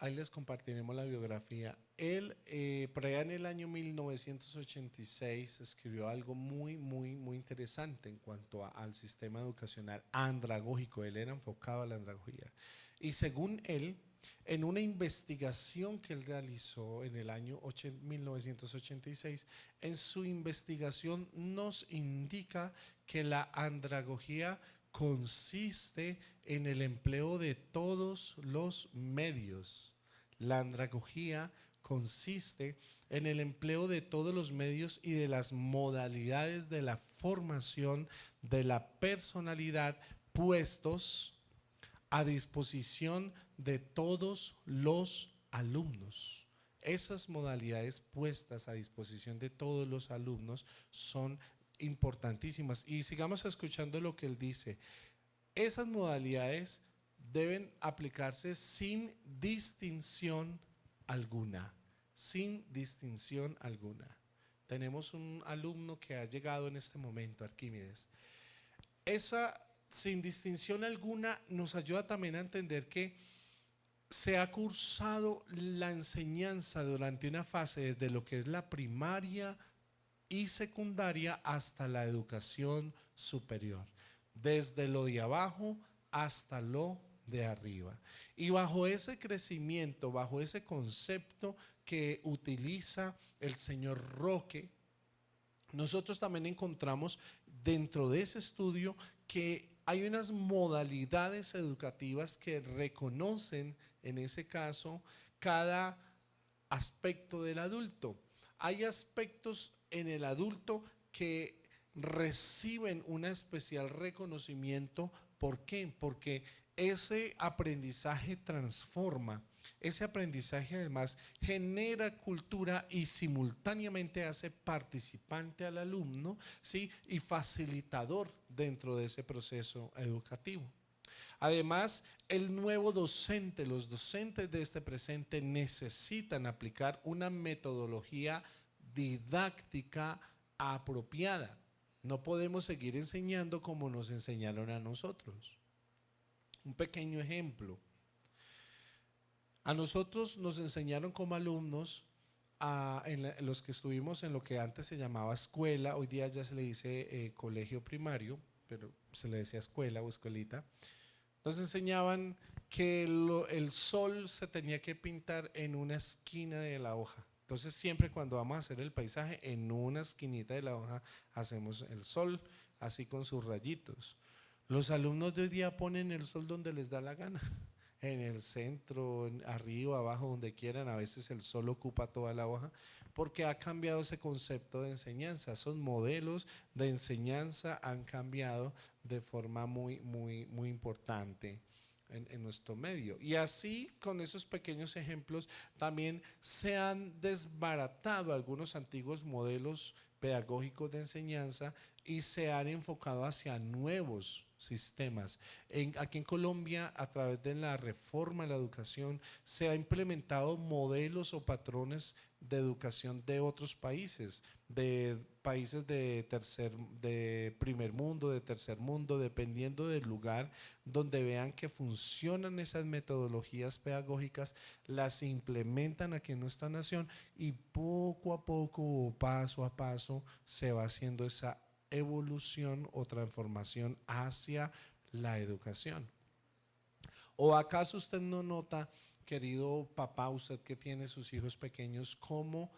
Ahí les compartiremos la biografía. Él, por allá en el año 1986, escribió algo muy interesante en cuanto al sistema educacional andragógico. Él era enfocado a la andragogía. Y según él, en una investigación que él realizó en el año 1986, en su investigación nos indica que la andragogía consiste en el empleo de todos los medios. La andragogía consiste en el empleo de todos los medios y de las modalidades de la formación de la personalidad puestos a disposición de todos los alumnos. Esas modalidades puestas a disposición de todos los alumnos son importantísimas. Y sigamos escuchando lo que él dice. Esas modalidades deben aplicarse sin distinción alguna, sin distinción alguna. Tenemos un alumno que ha llegado en este momento, Arquímedes. Esa sin distinción alguna nos ayuda también a entender que se ha cursado la enseñanza durante una fase desde lo que es la primaria y secundaria hasta la educación superior, desde lo de abajo hasta lo de arriba. Y bajo ese crecimiento, bajo ese concepto que utiliza el señor Roque, nosotros también encontramos dentro de ese estudio que hay unas modalidades educativas que reconocen en ese caso cada aspecto del adulto. Hay aspectos en el adulto que reciben un especial reconocimiento. ¿Por qué? Porque ese aprendizaje transforma. Ese aprendizaje además genera cultura y simultáneamente hace participante al alumno, ¿sí? Y facilitador dentro de ese proceso educativo. Además, el nuevo docente, los docentes de este presente necesitan aplicar una metodología didáctica apropiada. No podemos seguir enseñando como nos enseñaron a nosotros. Un pequeño ejemplo. A nosotros nos enseñaron como alumnos los que estuvimos en lo que antes se llamaba escuela, hoy día ya se le dice colegio primario, pero se le decía escuela o escuelita, nos enseñaban que el sol se tenía que pintar en una esquina de la hoja. Entonces siempre cuando vamos a hacer el paisaje, en una esquinita de la hoja hacemos el sol, así con sus rayitos. Los alumnos de hoy día ponen el sol donde les da la gana, en el centro, arriba, abajo, donde quieran. A veces el sol ocupa toda la hoja, porque ha cambiado ese concepto de enseñanza. Esos modelos de enseñanza han cambiado de forma muy importante en nuestro medio. Y así, con esos pequeños ejemplos, también se han desbaratado algunos antiguos modelos pedagógicos de enseñanza y se han enfocado hacia nuevos sistemas. Aquí en Colombia, a través de la reforma de la educación, se ha implementado modelos o patrones de educación de otros países de primer mundo, de tercer mundo, dependiendo del lugar donde vean que funcionan esas metodologías pedagógicas, las implementan aquí en nuestra nación y poco a poco, paso a paso, se va haciendo esa evolución o transformación hacia la educación. ¿O acaso usted no nota, querido papá, usted que tiene sus hijos pequeños, cómo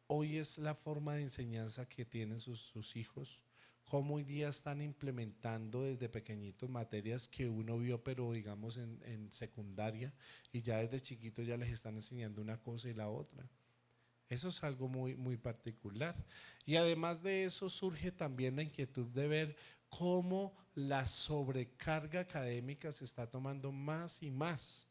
hoy es la forma de enseñanza que tienen sus hijos? Cómo hoy día están implementando desde pequeñitos materias que uno vio, pero digamos en secundaria, y ya desde chiquito ya les están enseñando una cosa y la otra. Eso es algo muy particular. Y además de eso surge también la inquietud de ver cómo la sobrecarga académica se está tomando más y más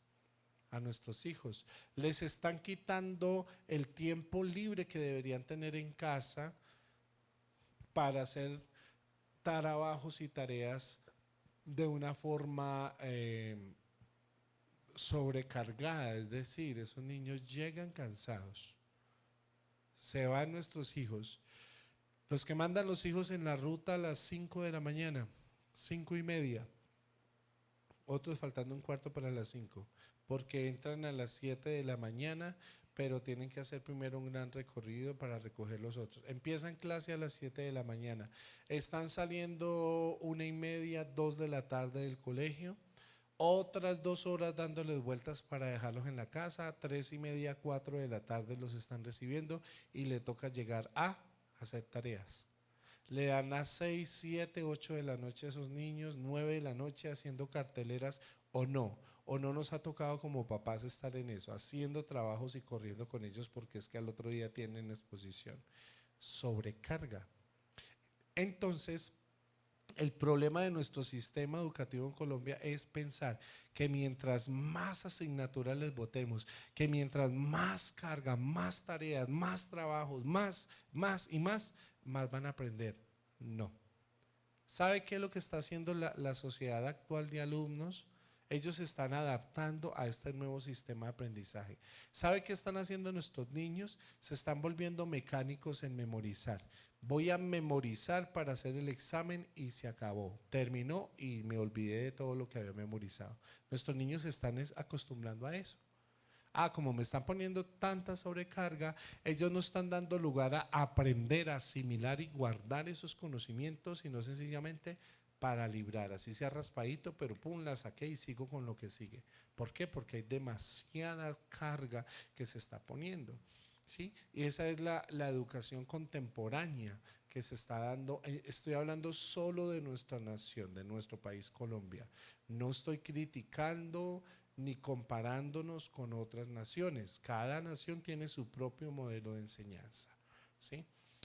a nuestros hijos. Les están quitando el tiempo libre que deberían tener en casa para hacer trabajos y tareas de una forma sobrecargada. Es decir, esos niños llegan cansados. Se van nuestros hijos. Los que mandan los hijos en la ruta a las 5 de la mañana, 5:30. Otros faltando un cuarto para las 5, porque entran a las 7 de la mañana, pero tienen que hacer primero un gran recorrido para recoger los otros. Empiezan clase a las 7 de la mañana, están saliendo 1:30, 2 de la tarde del colegio, otras 2 horas dándoles vueltas para dejarlos en la casa, 3:30, 4 de la tarde los están recibiendo y le toca llegar a hacer tareas. Le dan a 6, 7, 8 de la noche a esos niños, 9 de la noche haciendo carteleras o no nos ha tocado como papás estar en eso, haciendo trabajos y corriendo con ellos porque es que al otro día tienen exposición. Sobrecarga. Entonces, el problema de nuestro sistema educativo en Colombia es pensar que mientras más asignaturas les botemos, que mientras más carga, más tareas, más trabajos, más van a aprender. No. ¿Sabe qué es lo que está haciendo la sociedad actual de alumnos? Ellos se están adaptando a este nuevo sistema de aprendizaje. ¿Sabe qué están haciendo nuestros niños? Se están volviendo mecánicos en memorizar. Voy a memorizar para hacer el examen y se acabó. Terminó y me olvidé de todo lo que había memorizado. Nuestros niños se están acostumbrando a eso. Como me están poniendo tanta sobrecarga, ellos no están dando lugar a aprender, a asimilar y guardar esos conocimientos, sino sencillamente para librar. Así sea raspadito, pero pum, la saqué y sigo con lo que sigue. ¿Por qué? Porque hay demasiada carga que se está poniendo. ¿Sí? Y esa es la educación contemporánea que se está dando. Estoy hablando solo de nuestra nación, de nuestro país Colombia. No estoy criticando ni comparándonos con otras naciones. Cada nación tiene su propio modelo de enseñanza. ¿Sí?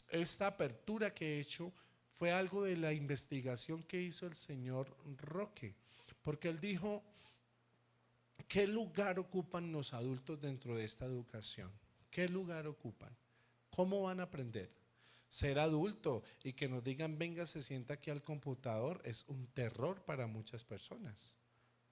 Esta apertura que he hecho fue algo de la investigación que hizo el señor Roque, porque él dijo, ¿qué lugar ocupan los adultos dentro de esta educación? ¿Qué lugar ocupan? ¿Cómo van a aprender? Ser adulto y que nos digan, venga, se sienta aquí al computador, es un terror para muchas personas.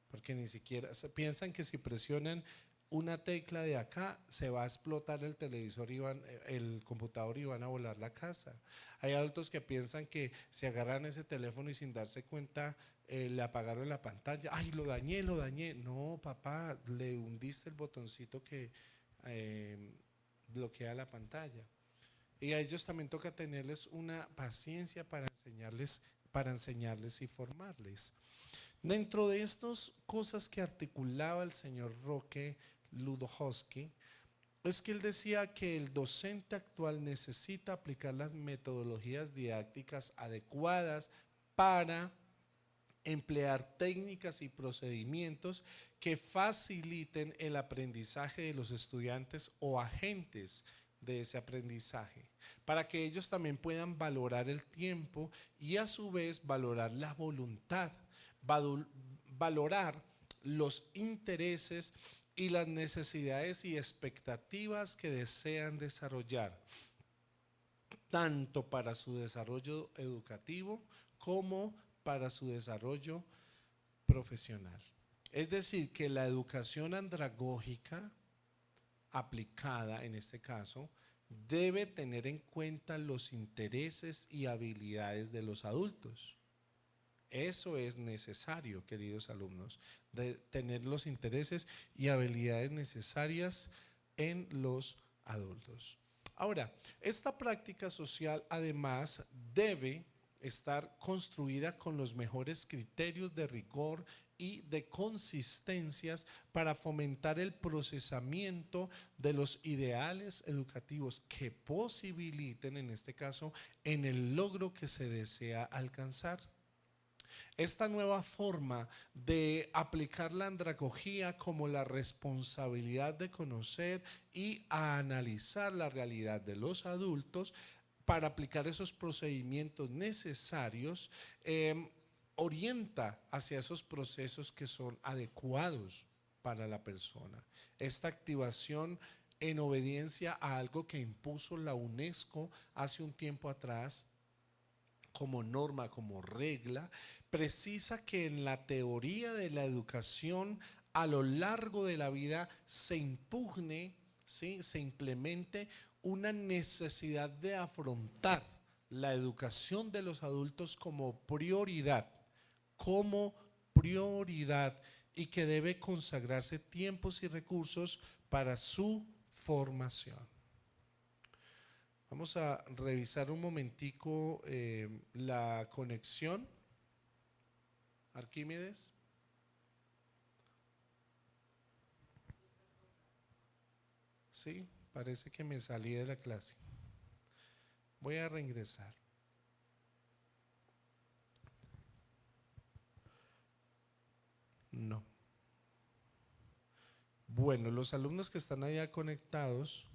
Porque ni siquiera piensan que si presionan una tecla de acá se va a explotar el televisor y el computador y van a volar la casa. Hay adultos que piensan que si agarran ese teléfono y sin darse cuenta le apagaron la pantalla, ay, lo dañé. No, papá, le hundiste el botoncito que bloquea la pantalla. Y a ellos también toca tenerles una paciencia para enseñarles y formarles. Dentro de estas cosas que articulaba el señor Roque Ludowski, es que él decía que el docente actual necesita aplicar las metodologías didácticas adecuadas para emplear técnicas y procedimientos que faciliten el aprendizaje de los estudiantes o agentes de ese aprendizaje, para que ellos también puedan valorar el tiempo y a su vez valorar la voluntad, valorar los intereses y las necesidades y expectativas que desean desarrollar, tanto para su desarrollo educativo como para su desarrollo profesional. Es decir, que la educación andragógica aplicada en este caso debe tener en cuenta los intereses y habilidades de los adultos. Eso es necesario, queridos alumnos, de tener los intereses y habilidades necesarias en los adultos. Ahora, esta práctica social además debe estar construida con los mejores criterios de rigor y de consistencias para fomentar el procesamiento de los ideales educativos que posibiliten, en este caso, en el logro que se desea alcanzar. Esta nueva forma de aplicar la andragogía como la responsabilidad de conocer y analizar la realidad de los adultos para aplicar esos procedimientos necesarios, orienta hacia esos procesos que son adecuados para la persona. Esta activación en obediencia a algo que impuso la UNESCO hace un tiempo atrás, como norma, como regla, precisa que en la teoría de la educación a lo largo de la vida se impugne, ¿sí?, se implemente una necesidad de afrontar la educación de los adultos como prioridad, y que debe consagrarse tiempos y recursos para su formación. Vamos a revisar un momentico la conexión. Arquímedes. Sí, parece que me salí de la clase. Voy a reingresar. No. Bueno, los alumnos que están allá conectados,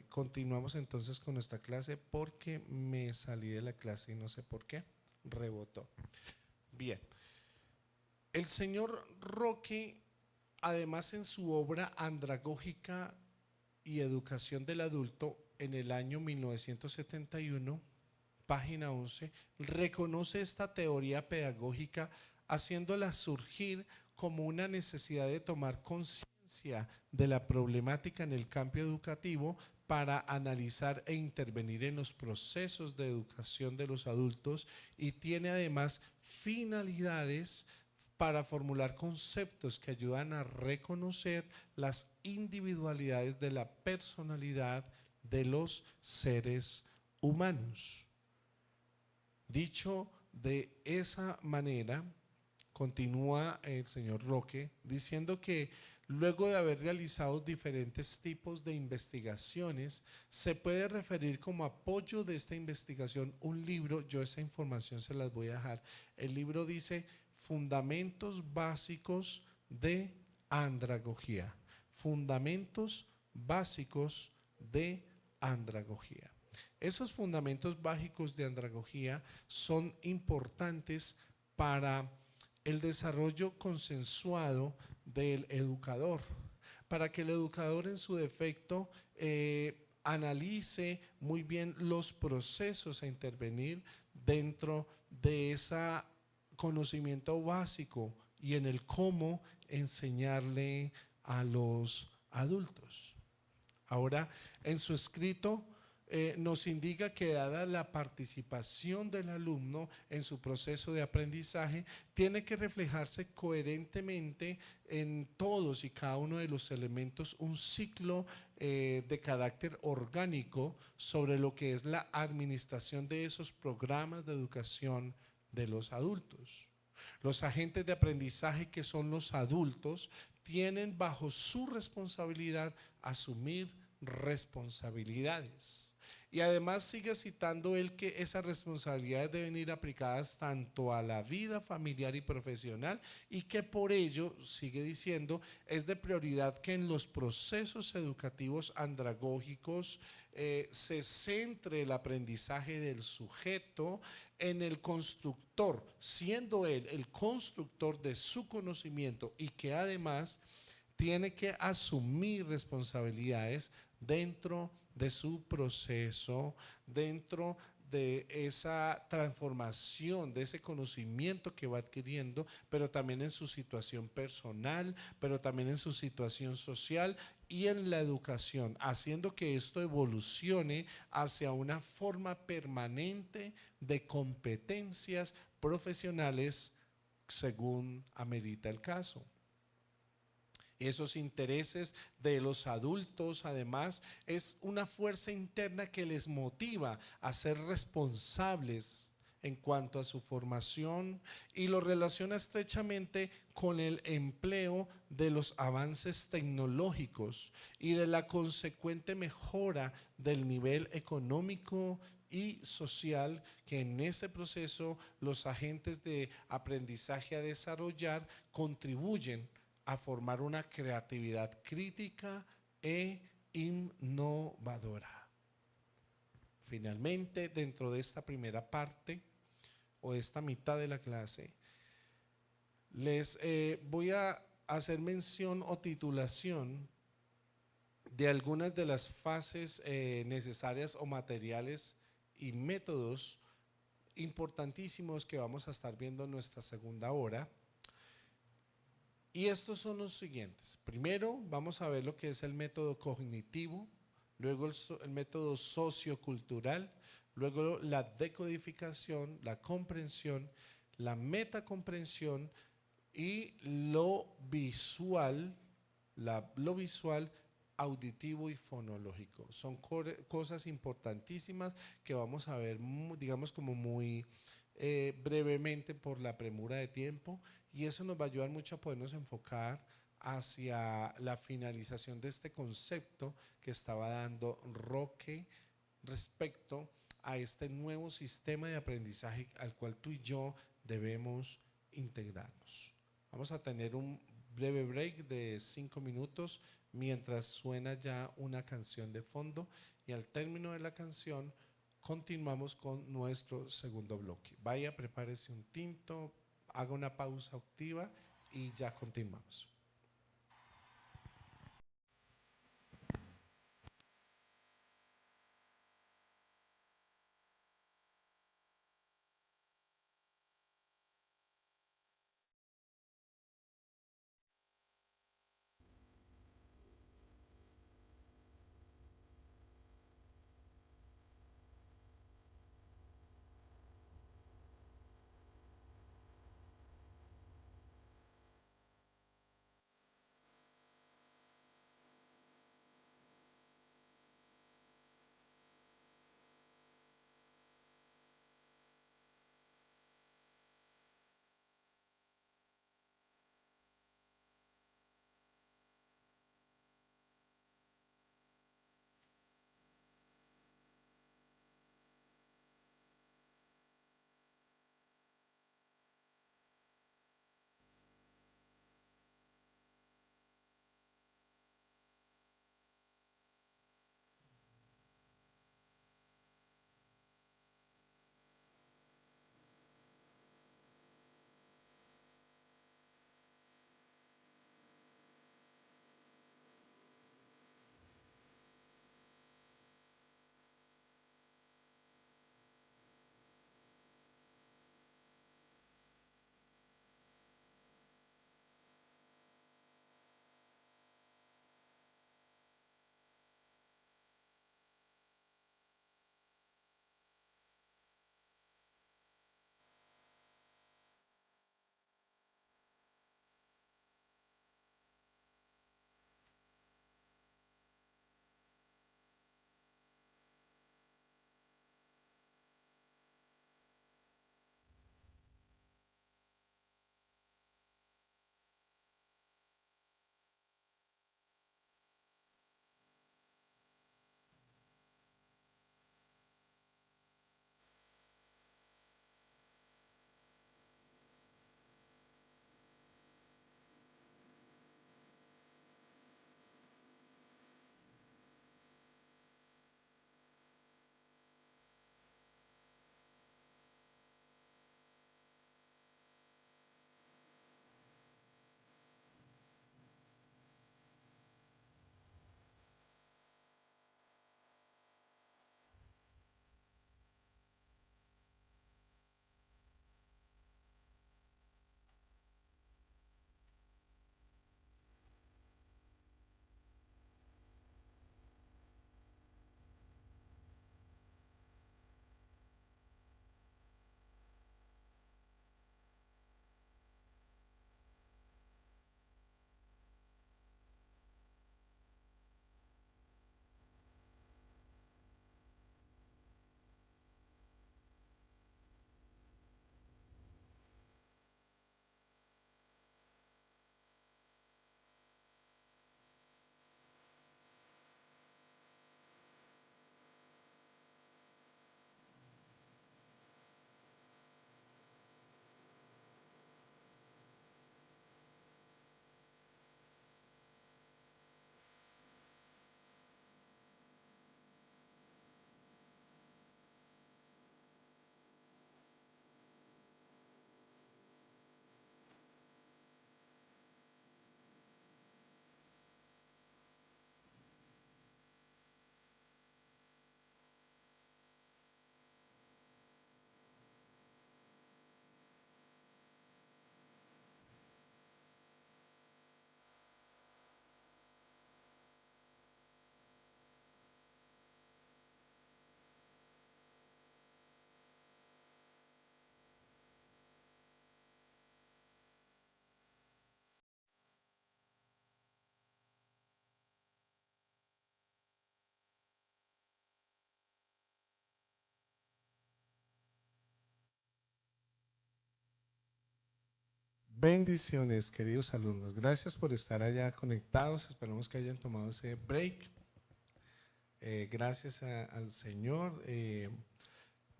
continuamos entonces con nuestra clase porque me salí de la clase y no sé por qué, rebotó. Bien, el señor Roque, además en su obra Andragógica y Educación del Adulto, en el año 1971, página 11, reconoce esta teoría pedagógica haciéndola surgir como una necesidad de tomar conciencia de la problemática en el campo educativo para analizar e intervenir en los procesos de educación de los adultos, y tiene además finalidades para formular conceptos que ayudan a reconocer las individualidades de la personalidad de los seres humanos. Dicho de esa manera, continúa el señor Roque diciendo que luego de haber realizado diferentes tipos de investigaciones, se puede referir como apoyo de esta investigación un libro. Yo esa información se las voy a dejar. El libro dice Fundamentos Básicos de Andragogía. Fundamentos Básicos de Andragogía. Esos fundamentos básicos de andragogía son importantes para el desarrollo consensuado del educador, para que el educador en su defecto analice muy bien los procesos a intervenir dentro de ese conocimiento básico y en el cómo enseñarle a los adultos. Ahora, en su escrito nos indica que dada la participación del alumno en su proceso de aprendizaje, tiene que reflejarse coherentemente en todos y cada uno de los elementos un ciclo de carácter orgánico sobre lo que es la administración de esos programas de educación de los adultos. Los agentes de aprendizaje, que son los adultos, tienen bajo su responsabilidad asumir responsabilidades. Y además sigue citando él que esas responsabilidades deben ir aplicadas tanto a la vida familiar y profesional, y que por ello, sigue diciendo, es de prioridad que en los procesos educativos andragógicos se centre el aprendizaje del sujeto en el constructor, siendo él el constructor de su conocimiento, y que además tiene que asumir responsabilidades dentro de su proceso, dentro de esa transformación, de ese conocimiento que va adquiriendo, pero también en su situación personal, pero también en su situación social y en la educación, haciendo que esto evolucione hacia una forma permanente de competencias profesionales según amerita el caso. Esos intereses de los adultos, además, es una fuerza interna que les motiva a ser responsables en cuanto a su formación, y lo relaciona estrechamente con el empleo de los avances tecnológicos y de la consecuente mejora del nivel económico y social que en ese proceso los agentes de aprendizaje a desarrollar contribuyen a formar una creatividad crítica e innovadora. Finalmente, dentro de esta primera parte o de esta mitad de la clase, les voy a hacer mención o titulación de algunas de las fases necesarias o materiales y métodos importantísimos que vamos a estar viendo en nuestra segunda hora. Y estos son los siguientes. Primero vamos a ver lo que es el método cognitivo, luego el método sociocultural, luego la decodificación, la comprensión, la metacomprensión y lo visual, lo visual, auditivo y fonológico. Son cosas importantísimas que vamos a ver, digamos, como muy brevemente por la premura de tiempo, y eso nos va a ayudar mucho a podernos enfocar hacia la finalización de este concepto que estaba dando Roque respecto a este nuevo sistema de aprendizaje al cual tú y yo debemos integrarnos. Vamos a tener un breve break de 5 minutos mientras suena ya una canción de fondo, y al término de la canción continuamos con nuestro segundo bloque. Vaya, prepárese un tinto, haga una pausa activa y ya continuamos. Bendiciones, queridos alumnos. Gracias por estar allá conectados. Esperamos que hayan tomado ese break. Gracias al Señor.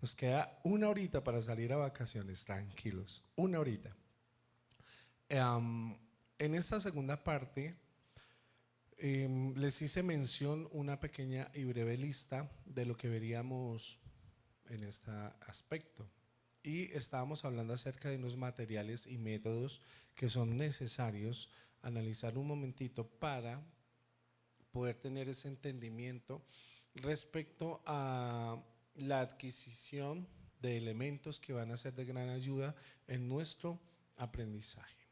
Nos queda una horita para salir a vacaciones, tranquilos. Una horita. En esta segunda parte les hice mención una pequeña y breve lista de lo que veríamos en este aspecto. Y estábamos hablando acerca de unos materiales y métodos que son necesarios analizar un momentito para poder tener ese entendimiento respecto a la adquisición de elementos que van a ser de gran ayuda en nuestro aprendizaje.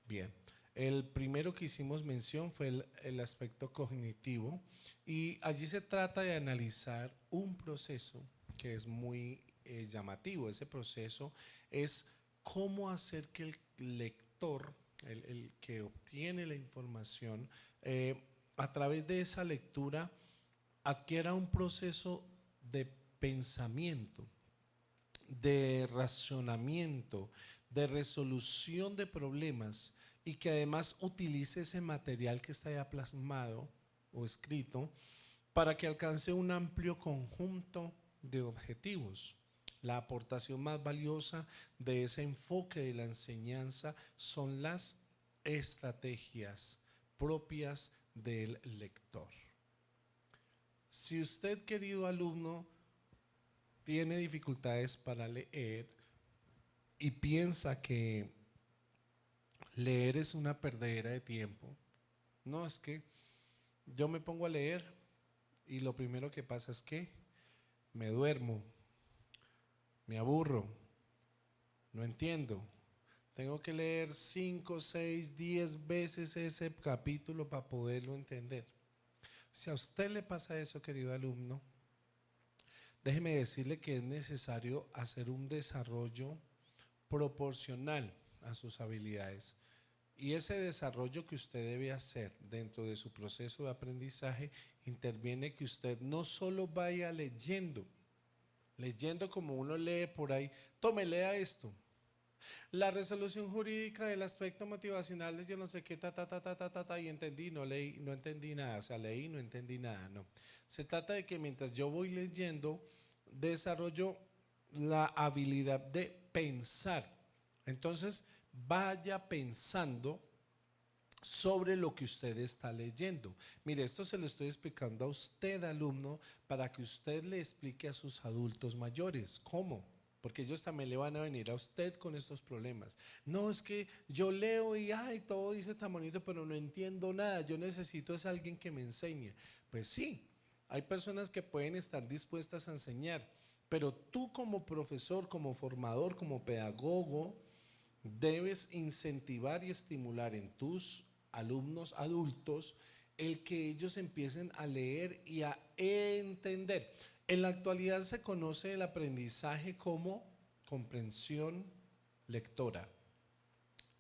Bien, el primero que hicimos mención fue el aspecto cognitivo y allí se trata de analizar un proceso que es muy llamativo. Ese proceso es cómo hacer que el lector, el que obtiene la información, a través de esa lectura adquiera un proceso de pensamiento, de racionamiento, de resolución de problemas y que además utilice ese material que está ya plasmado o escrito para que alcance un amplio conjunto de objetivos. La aportación más valiosa de ese enfoque de la enseñanza son las estrategias propias del lector. Si usted, querido alumno, tiene dificultades para leer y piensa que leer es una perdedera de tiempo, no, es que yo me pongo a leer y lo primero que pasa es que me duermo, me aburro, no entiendo. Tengo que leer 5, 6, 10 veces ese capítulo para poderlo entender. Si a usted le pasa eso, querido alumno, déjeme decirle que es necesario hacer un desarrollo proporcional a sus habilidades. Y ese desarrollo que usted debe hacer dentro de su proceso de aprendizaje interviene que usted no solo vaya leyendo como uno lee por ahí, tome, lea esto. La resolución jurídica del aspecto motivacional de yo no sé qué, y entendí, no leí, no entendí nada, o sea, leí, no entendí nada, no. Se trata de que mientras yo voy leyendo, desarrollo la habilidad de pensar. Entonces, vaya pensando sobre lo que usted está leyendo. Mire, esto se lo estoy explicando a usted, alumno, para que usted le explique a sus adultos mayores. ¿Cómo? Porque ellos también le van a venir a usted con estos problemas. No, es que yo leo y ay, todo dice tan bonito, pero no entiendo nada. Yo necesito es alguien que me enseñe. Pues sí, hay personas que pueden estar dispuestas a enseñar, pero tú como profesor, como formador, como pedagogo, debes incentivar y estimular en tus alumnos adultos el que ellos empiecen a leer y a entender. En la actualidad se conoce el aprendizaje como comprensión lectora.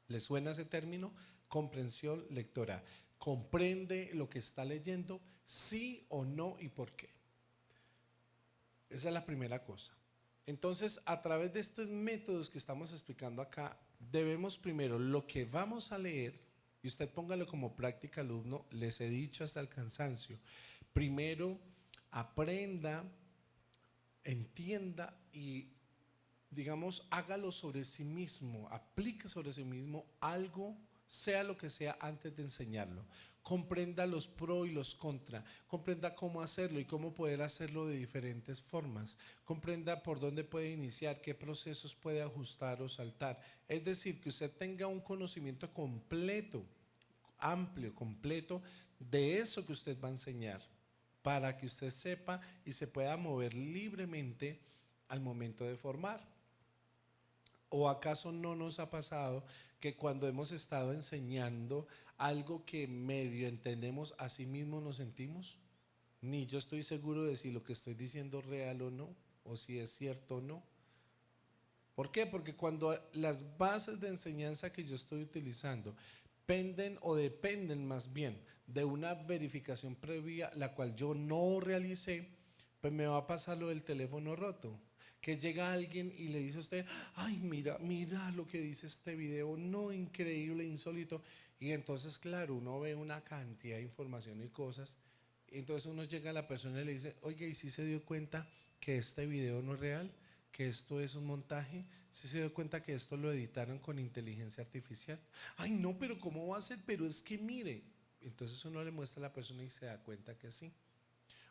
¿Le suena ese término? Comprensión lectora. ¿Comprende lo que está leyendo? Sí o no y por qué. Esa es la primera cosa. Entonces, a través de estos métodos que estamos explicando acá, debemos primero lo que vamos a leer, y usted póngalo como práctica, alumno, les he dicho hasta el cansancio, primero aprenda, entienda y, digamos, hágalo sobre sí mismo, aplique sobre sí mismo algo, sea lo que sea, antes de enseñarlo. Comprenda los pros y los contra, comprenda cómo hacerlo y cómo poder hacerlo de diferentes formas, comprenda por dónde puede iniciar, qué procesos puede ajustar o saltar. Es decir, que usted tenga un conocimiento completo, amplio, completo de eso que usted va a enseñar, para que usted sepa y se pueda mover libremente al momento de formar. ¿O acaso no nos ha pasado que cuando hemos estado enseñando algo que medio entendemos, así mismo nos sentimos? Ni yo estoy seguro de si lo que estoy diciendo es real o no, o si es cierto o no. ¿Por qué? Porque cuando las bases de enseñanza que yo estoy utilizando penden o dependen más bien de una verificación previa, la cual yo no realicé, pues me va a pasar lo del teléfono roto, Que llega alguien y le dice a usted, ay, mira, mira lo que dice este video, no, increíble, insólito. Y entonces, claro, uno ve una cantidad de información y cosas. Y entonces uno llega a la persona y le dice, oye, ¿y si se dio cuenta que este video no es real? Que esto es un montaje. ¿Sí se dio cuenta que esto lo editaron con inteligencia artificial? Ay, no, pero ¿cómo va a ser? Pero es que mire. Entonces uno le muestra a la persona y se da cuenta que sí.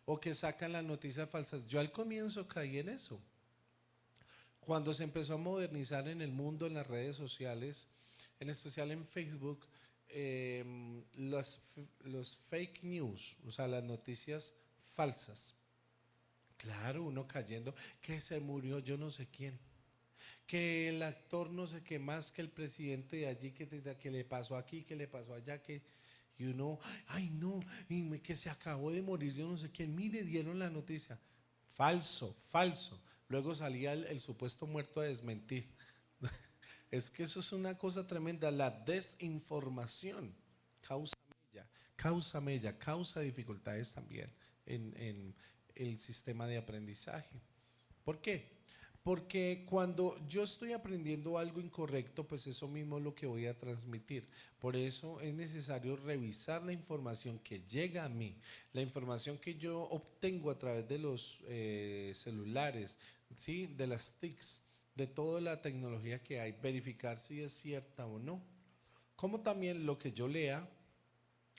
O que sacan las noticias falsas. Yo al comienzo caí en eso. Cuando se empezó a modernizar en el mundo, en las redes sociales, en especial en Facebook, eh, los fake news, o sea, las noticias falsas. Claro, uno cayendo, que se murió yo no sé quién, que el actor no sé qué más, que el presidente de allí, que le pasó aquí, que le pasó allá, que... Y uno, ay no, que se acabó de morir yo no sé quién, mire, dieron la noticia. Falso, falso. Luego salía el supuesto muerto a desmentir. Es que eso es una cosa tremenda, la desinformación causa mella, causa dificultades también en el sistema de aprendizaje. ¿Por qué? Porque cuando yo estoy aprendiendo algo incorrecto, pues eso mismo es lo que voy a transmitir. Por eso es necesario revisar la información que llega a mí, la información que yo obtengo a través de los celulares, ¿sí? De las TICs, de toda la tecnología que hay, verificar si es cierta o no. Como también lo que yo lea,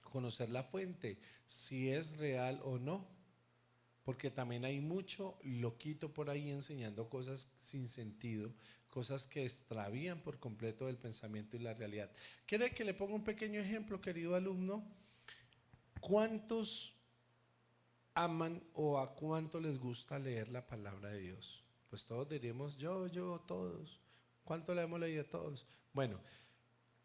conocer la fuente, si es real o no, porque también hay mucho loquito por ahí enseñando cosas sin sentido, cosas que extravían por completo del pensamiento y la realidad. ¿Quiere que le ponga un pequeño ejemplo, querido alumno? ¿Cuántos aman o a cuánto les gusta leer la palabra de Dios? Pues todos diríamos yo, todos. ¿Cuánto la hemos leído todos? Bueno,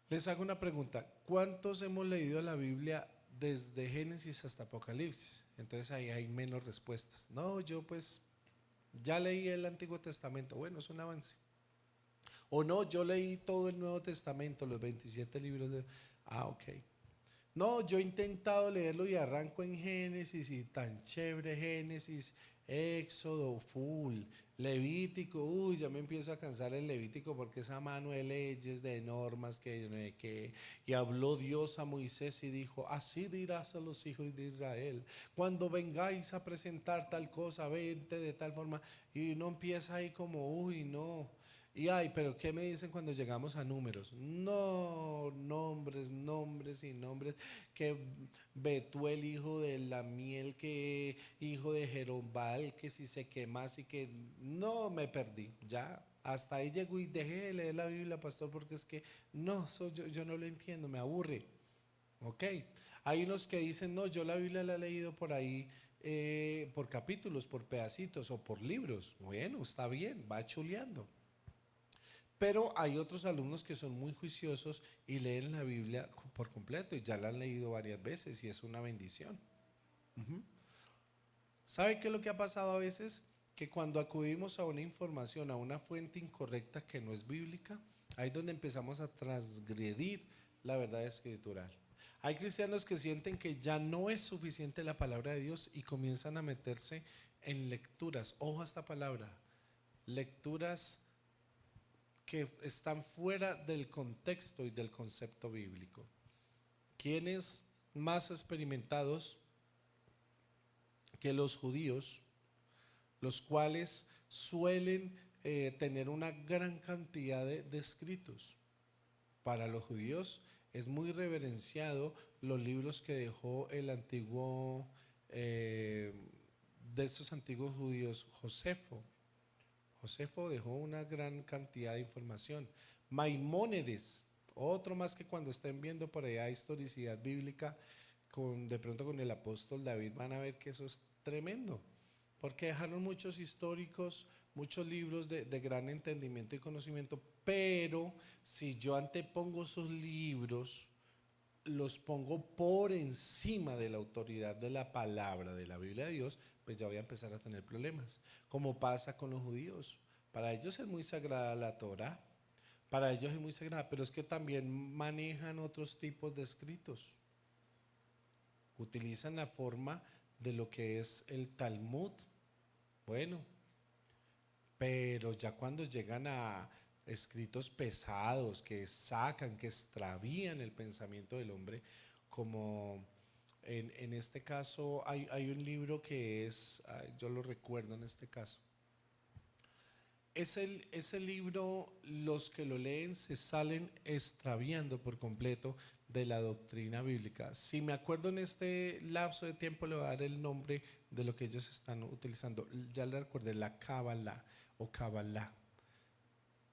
les hago una pregunta. ¿Cuántos hemos leído la Biblia desde Génesis hasta Apocalipsis? Entonces ahí hay menos respuestas. No, yo pues ya leí el Antiguo Testamento. Bueno, es un avance. O no, yo leí todo el Nuevo Testamento, los 27 libros de... Ah, ok. No, yo he intentado leerlo y arranco en Génesis y tan chévere Génesis, Éxodo, full, Levítico, uy, ya me empiezo a cansar el Levítico porque esa mano de leyes, de normas que y habló Dios a Moisés y dijo, así dirás a los hijos de Israel, cuando vengáis a presentar tal cosa, vente de tal forma, y uno empieza ahí como, uy, no. Y ay, pero ¿qué me dicen cuando llegamos a números? No, nombres, nombres y nombres. Que Betuel, hijo de la miel, que hijo de Jerombal, que si se quema, así que no me perdí. Ya, hasta ahí llego y dejé de leer la Biblia, pastor, porque es que no, yo no lo entiendo, me aburre. Ok, hay unos que dicen, no, yo la Biblia la he leído por ahí, por capítulos, por pedacitos o por libros. Bueno, está bien, va chuleando. Pero hay otros alumnos que son muy juiciosos y leen la Biblia por completo y ya la han leído varias veces y es una bendición. Ujú. ¿Sabe qué es lo que ha pasado a veces? Que cuando acudimos a una información, a una fuente incorrecta que no es bíblica, ahí es donde empezamos a transgredir la verdad escritural. Hay cristianos que sienten que ya no es suficiente la palabra de Dios y comienzan a meterse en lecturas, ojo a esta palabra, lecturas que están fuera del contexto y del concepto bíblico. Quienes más experimentados que los judíos, los cuales suelen tener una gran cantidad de escritos. Para los judíos es muy reverenciado los libros que dejó el antiguo, eh, de estos antiguos judíos, Josefo. Josefo dejó una gran cantidad de información. Maimónides, otro más que cuando estén viendo por allá historicidad bíblica, de pronto con el apóstol David van a ver que eso es tremendo, porque dejaron muchos históricos, muchos libros de gran entendimiento y conocimiento, pero si yo antepongo sus libros, los pongo por encima de la autoridad de la palabra de la Biblia de Dios, pues ya voy a empezar a tener problemas, como pasa con los judíos. Para ellos es muy sagrada la Torah, para ellos es muy sagrada, pero es que también manejan otros tipos de escritos. Utilizan la forma de lo que es el Talmud. Bueno, Pero ya cuando llegan a escritos pesados que sacan, que extravían el pensamiento del hombre, como en este caso hay un libro que es, yo lo recuerdo en este caso, ese libro, los que lo leen se salen extraviando por completo de la doctrina bíblica. Si me acuerdo en este lapso de tiempo, le voy a dar el nombre de lo que ellos están utilizando. Ya le recuerdo, la Kabbalah o Kabbalah.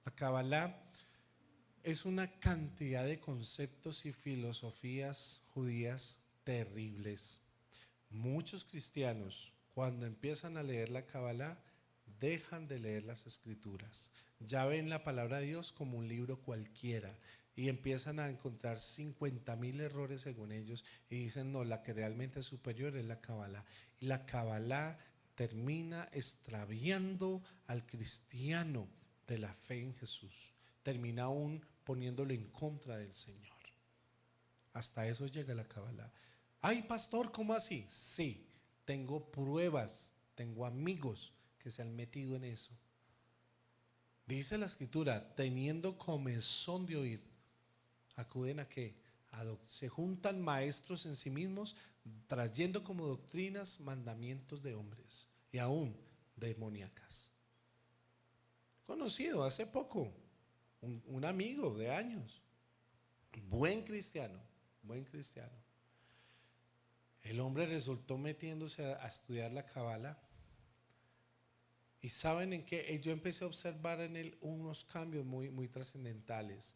La Kabbalah es una cantidad de conceptos y filosofías judías terribles. Muchos cristianos, cuando empiezan a leer la Kabbalah, dejan de leer las escrituras. Ya ven la palabra de Dios como un libro cualquiera y empiezan a encontrar 50,000 errores según ellos y dicen, no, la que realmente es superior es la Kabbalah. Y la Kabbalah termina extraviando al cristiano de la fe en Jesús. Termina aún poniéndolo en contra del Señor. Hasta eso llega la Kabbalah. Ay, pastor, ¿cómo así? Sí, tengo pruebas, tengo amigos que se han metido en eso. Dice la escritura, teniendo comezón de oír, acuden a qué? Se juntan maestros en sí mismos, trayendo como doctrinas mandamientos de hombres y aún demoníacas. Conocido hace poco, un amigo de años, buen cristiano, buen cristiano. El hombre resultó metiéndose a estudiar la Kabbalah. Y saben en qué, yo empecé a observar en él unos cambios muy trascendentales.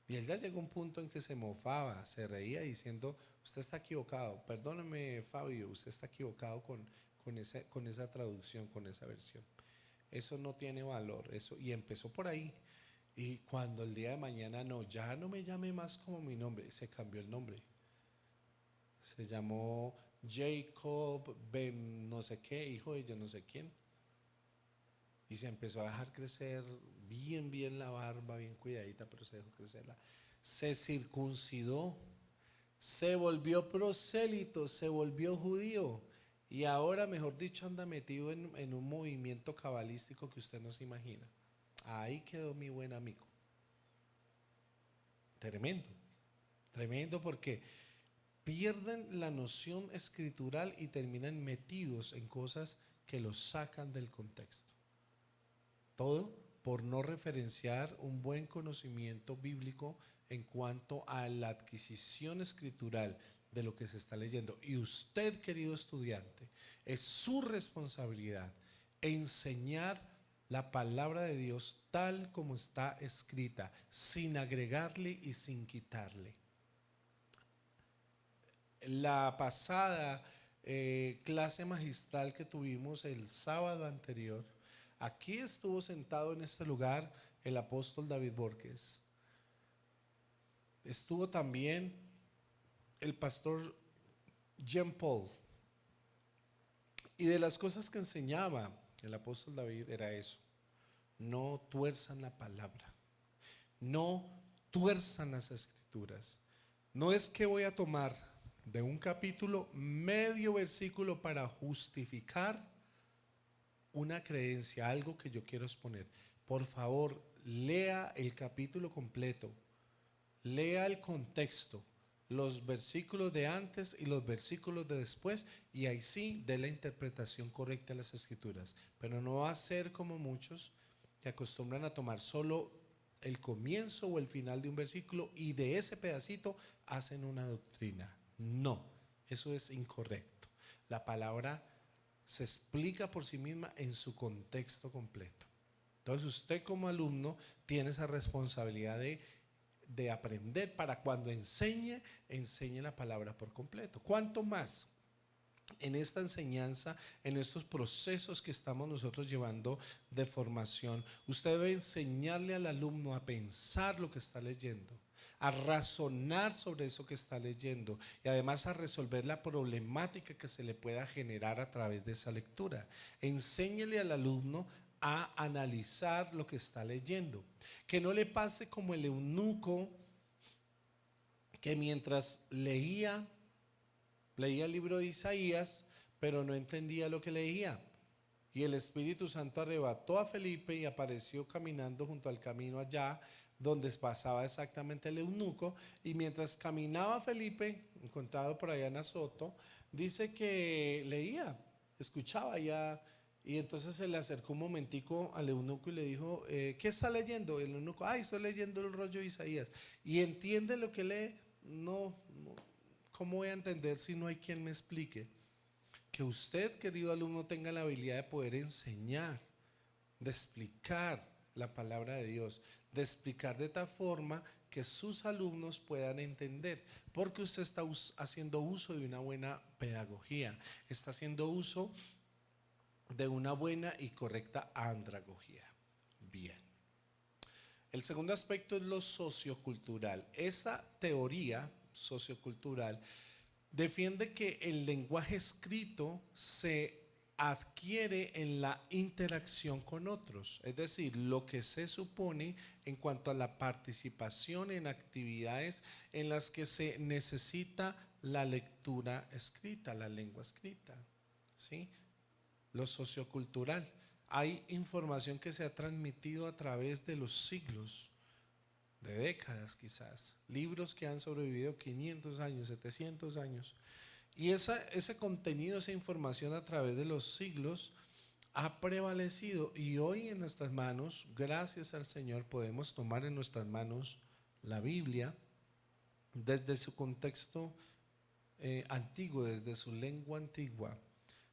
Y él ya llegó a un punto en que se mofaba, se reía diciendo, usted está equivocado, perdóneme Fabio, usted está equivocado con esa traducción, con esa versión. Eso no tiene valor, eso. Y empezó por ahí. Y cuando el día de mañana, no, ya no me llame más como mi nombre, se cambió el nombre. Se llamó Jacob Ben no sé qué, hijo de yo no sé quién. Y se empezó a dejar crecer bien la barba, bien cuidadita, pero se dejó crecerla. Se circuncidó, se volvió prosélito, se volvió judío. Y ahora, mejor dicho, anda metido en un movimiento cabalístico que usted no se imagina. Ahí quedó mi buen amigo. Tremendo, tremendo porque pierden la noción escritural y terminan metidos en cosas que los sacan del contexto. Todo por no referenciar un buen conocimiento bíblico en cuanto a la adquisición escritural de lo que se está leyendo. Y usted, querido estudiante, es su responsabilidad enseñar la palabra de Dios tal como está escrita, sin agregarle y sin quitarle. La pasada clase magistral que tuvimos el sábado anterior, aquí estuvo sentado en este lugar el apóstol David Borges. Estuvo también el pastor Jean Paul. Y de las cosas que enseñaba el apóstol David era eso: no tuerzan la palabra, no tuerzan las escrituras. No es que voy a tomar de un capítulo medio versículo para justificar una creencia, algo que yo quiero exponer. Por favor, lea el capítulo completo, lea el contexto, los versículos de antes y los versículos de después, y ahí sí dé la interpretación correcta de las escrituras. Pero no va a ser como muchos que acostumbran a tomar solo el comienzo o el final de un versículo y de ese pedacito hacen una doctrina. No, eso es incorrecto. La palabra se explica por sí misma en su contexto completo. Entonces usted como alumno tiene esa responsabilidad de aprender para cuando enseñe la palabra por completo. ¿Cuánto más en esta enseñanza, en estos procesos que estamos nosotros llevando de formación? Usted debe enseñarle al alumno a pensar lo que está leyendo, a razonar sobre eso que está leyendo y además a resolver la problemática que se le pueda generar a través de esa lectura. Enséñele al alumno a analizar lo que está leyendo, que no le pase como el eunuco que mientras leía el libro de Isaías, pero no entendía lo que leía. Y el Espíritu Santo arrebató a Felipe y apareció caminando junto al camino allá donde pasaba exactamente el eunuco. Y mientras caminaba Felipe, encontrado por allá en Azoto, dice que leía, escuchaba ya. Y entonces se le acercó un momentico al eunuco y le dijo, ¿qué está leyendo? El eunuco, ay, estoy leyendo el rollo de Isaías. ¿Y entiende lo que lee? No, no. ¿Cómo voy a entender si no hay quien me explique? Que usted, querido alumno, tenga la habilidad de poder enseñar, de explicar la palabra de Dios, de explicar de tal forma que sus alumnos puedan entender, porque usted está haciendo uso de una buena pedagogía, está haciendo uso de una buena y correcta andragogía. Bien. El segundo aspecto es lo sociocultural. Esa teoría sociocultural defiende que el lenguaje escrito se adquiere en la interacción con otros, es decir, lo que se supone en cuanto a la participación en actividades en las que se necesita la lectura escrita, la lengua escrita, ¿sí? Lo sociocultural. Hay información que se ha transmitido a través de los siglos, de décadas quizás, libros que han sobrevivido 500 años, 700 años, y ese contenido, esa información a través de los siglos ha prevalecido, y hoy en nuestras manos, gracias al Señor, podemos tomar en nuestras manos la Biblia desde su contexto antiguo, desde su lengua antigua.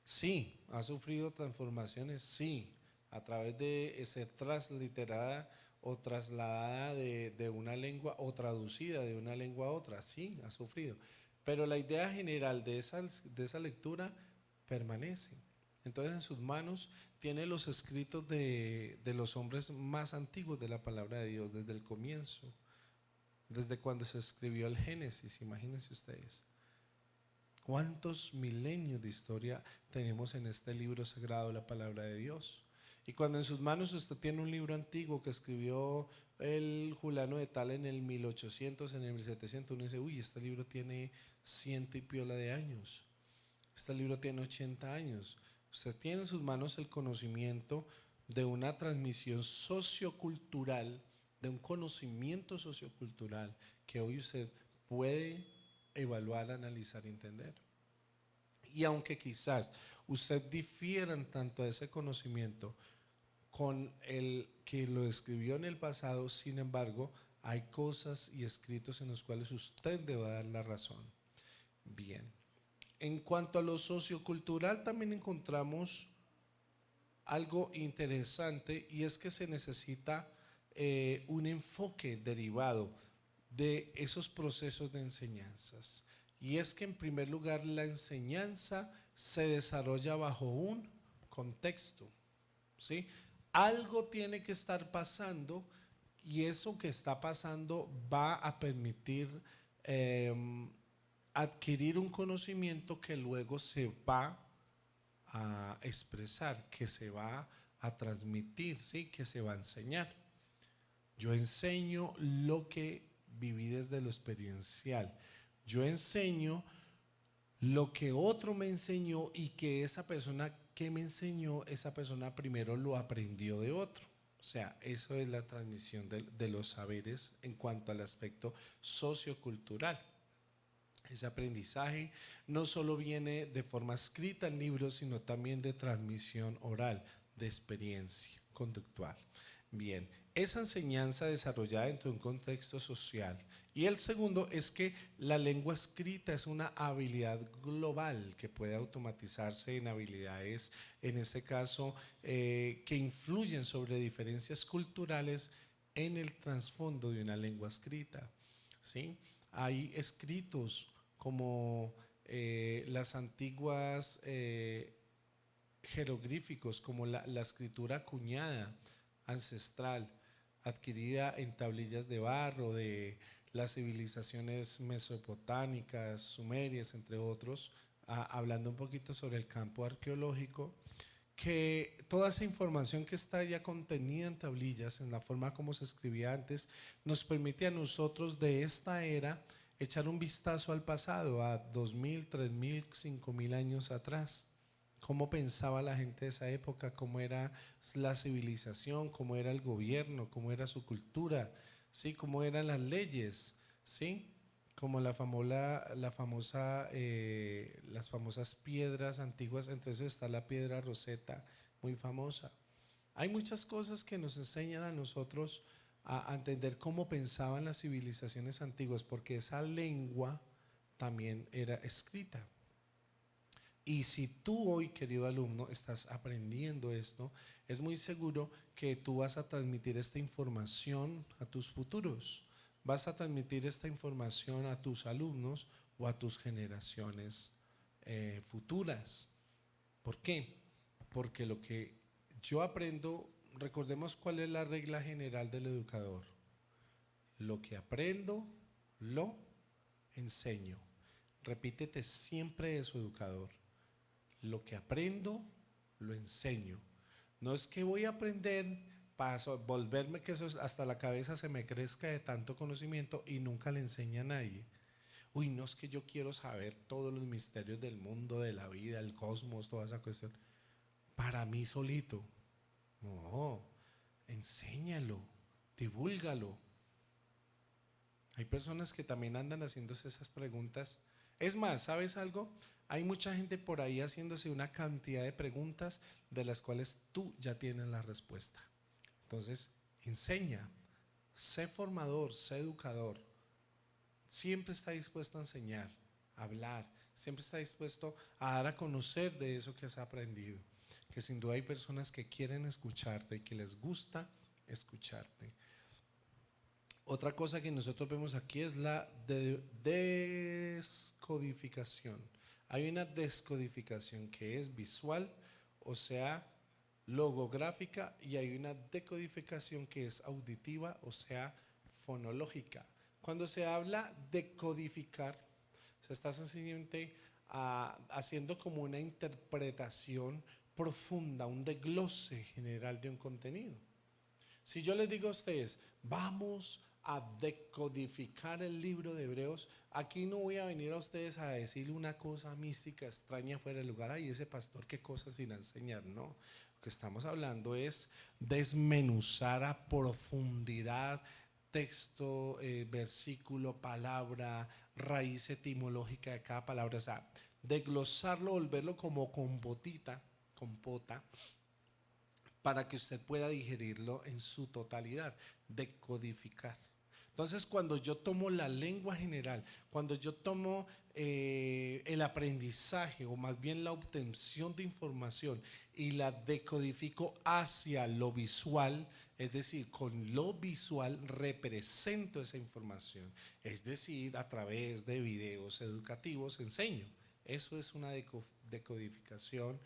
Sí, ha sufrido transformaciones, sí, a través de ser transliterada o trasladada de una lengua o traducida de una lengua a otra, sí, ha sufrido. Pero la idea general de esa lectura permanece. Entonces en sus manos tiene los escritos de los hombres más antiguos de la palabra de Dios, desde el comienzo, desde cuando se escribió el Génesis, imagínense ustedes. ¿Cuántos milenios de historia tenemos en este libro sagrado, la palabra de Dios? Y cuando en sus manos usted tiene un libro antiguo que escribió el Julano de tal en el 1800, en el 1700, uno dice, uy, este libro tiene ciento y piola de años. Este libro tiene 80 años. Usted tiene en sus manos el conocimiento de una transmisión sociocultural, de un conocimiento sociocultural que hoy usted puede evaluar, analizar y entender. Y aunque quizás usted difiera en tanto a ese conocimiento con el que lo escribió en el pasado, sin embargo, hay cosas y escritos en los cuales usted debe dar la razón. Bien. En cuanto a lo sociocultural, también encontramos algo interesante, y es que se necesita un enfoque derivado de esos procesos de enseñanzas. Y es que en primer lugar la enseñanza se desarrolla bajo un contexto, ¿sí? Algo tiene que estar pasando, y eso que está pasando va a permitir eh, adquirir un conocimiento que luego se va a expresar, que se va a transmitir, ¿sí? Que se va a enseñar. Yo enseño lo que viví desde lo experiencial. Yo enseño lo que otro me enseñó, y que esa persona que me enseñó, esa persona primero lo aprendió de otro. O sea, eso es la transmisión de los saberes en cuanto al aspecto sociocultural. Ese aprendizaje no solo viene de forma escrita en libros, sino también de transmisión oral, de experiencia conductual. Bien, esa enseñanza desarrollada dentro de un contexto social. Y el segundo es que la lengua escrita es una habilidad global que puede automatizarse en habilidades, en este caso, que influyen sobre diferencias culturales en el trasfondo de una lengua escrita, ¿sí? Hay escritos como las antiguas jeroglíficos, como la escritura acuñada ancestral, adquirida en tablillas de barro de las civilizaciones mesopotámicas, sumerias, entre otros, hablando un poquito sobre el campo arqueológico, que toda esa información que está ya contenida en tablillas, en la forma como se escribía antes, nos permite a nosotros de esta era echar un vistazo al pasado, a 2000, 3000, 5000 años atrás, cómo pensaba la gente de esa época, cómo era la civilización, cómo era el gobierno, cómo era su cultura, ¿sí? Cómo eran las leyes, ¿sí? Como las famosas piedras antiguas, entre eso está la piedra Rosetta, muy famosa. Hay muchas cosas que nos enseñan a nosotros a entender cómo pensaban las civilizaciones antiguas, porque esa lengua también era escrita. Y si tú hoy, querido alumno, estás aprendiendo esto, es muy seguro que tú vas a transmitir esta información a tus futuros, vas a transmitir esta información a tus alumnos o a tus generaciones futuras. ¿Por qué? Porque lo que yo aprendo, recordemos cuál es la regla general del educador. Lo que aprendo, lo enseño. Repítete siempre eso, educador. Lo que aprendo, lo enseño. No es que voy a aprender para volverme que eso hasta la cabeza se me crezca de tanto conocimiento y nunca le enseña a nadie. Uy, no es que yo quiero saber todos los misterios del mundo, de la vida, el cosmos, toda esa cuestión. Para mí solito. No, enséñalo, divúlgalo. Hay personas que también andan haciéndose esas preguntas. Es más, ¿sabes algo? Hay mucha gente por ahí haciéndose una cantidad de preguntas de las cuales tú ya tienes la respuesta. Entonces, enseña, sé formador, sé educador. Siempre está dispuesto a enseñar, a hablar, siempre está dispuesto a dar a conocer de eso que has aprendido. Que sin duda hay personas que quieren escucharte y que les gusta escucharte. Otra cosa que nosotros vemos aquí es la descodificación. Hay una descodificación que es visual, o sea, logográfica, y hay una decodificación que es auditiva, o sea, fonológica. Cuando se habla de codificar, se está sencillamente haciendo como una interpretación profunda, un desglose general de un contenido. Si yo les digo a ustedes, vamos a decodificar el libro de Hebreos, aquí no voy a venir a ustedes a decirle una cosa mística, extraña fuera del lugar. Ay, ese pastor, qué cosas irá a enseñar. No, lo que estamos hablando es desmenuzar a profundidad texto, versículo, palabra, raíz etimológica de cada palabra. O sea, desglosarlo, volverlo como compota, para que usted pueda digerirlo en su totalidad, decodificar. Entonces, cuando yo tomo la lengua general, cuando yo tomo el aprendizaje o más bien la obtención de información y la decodifico hacia lo visual, es decir, con lo visual represento esa información, es decir, a través de videos educativos enseño. Eso es una decodificación.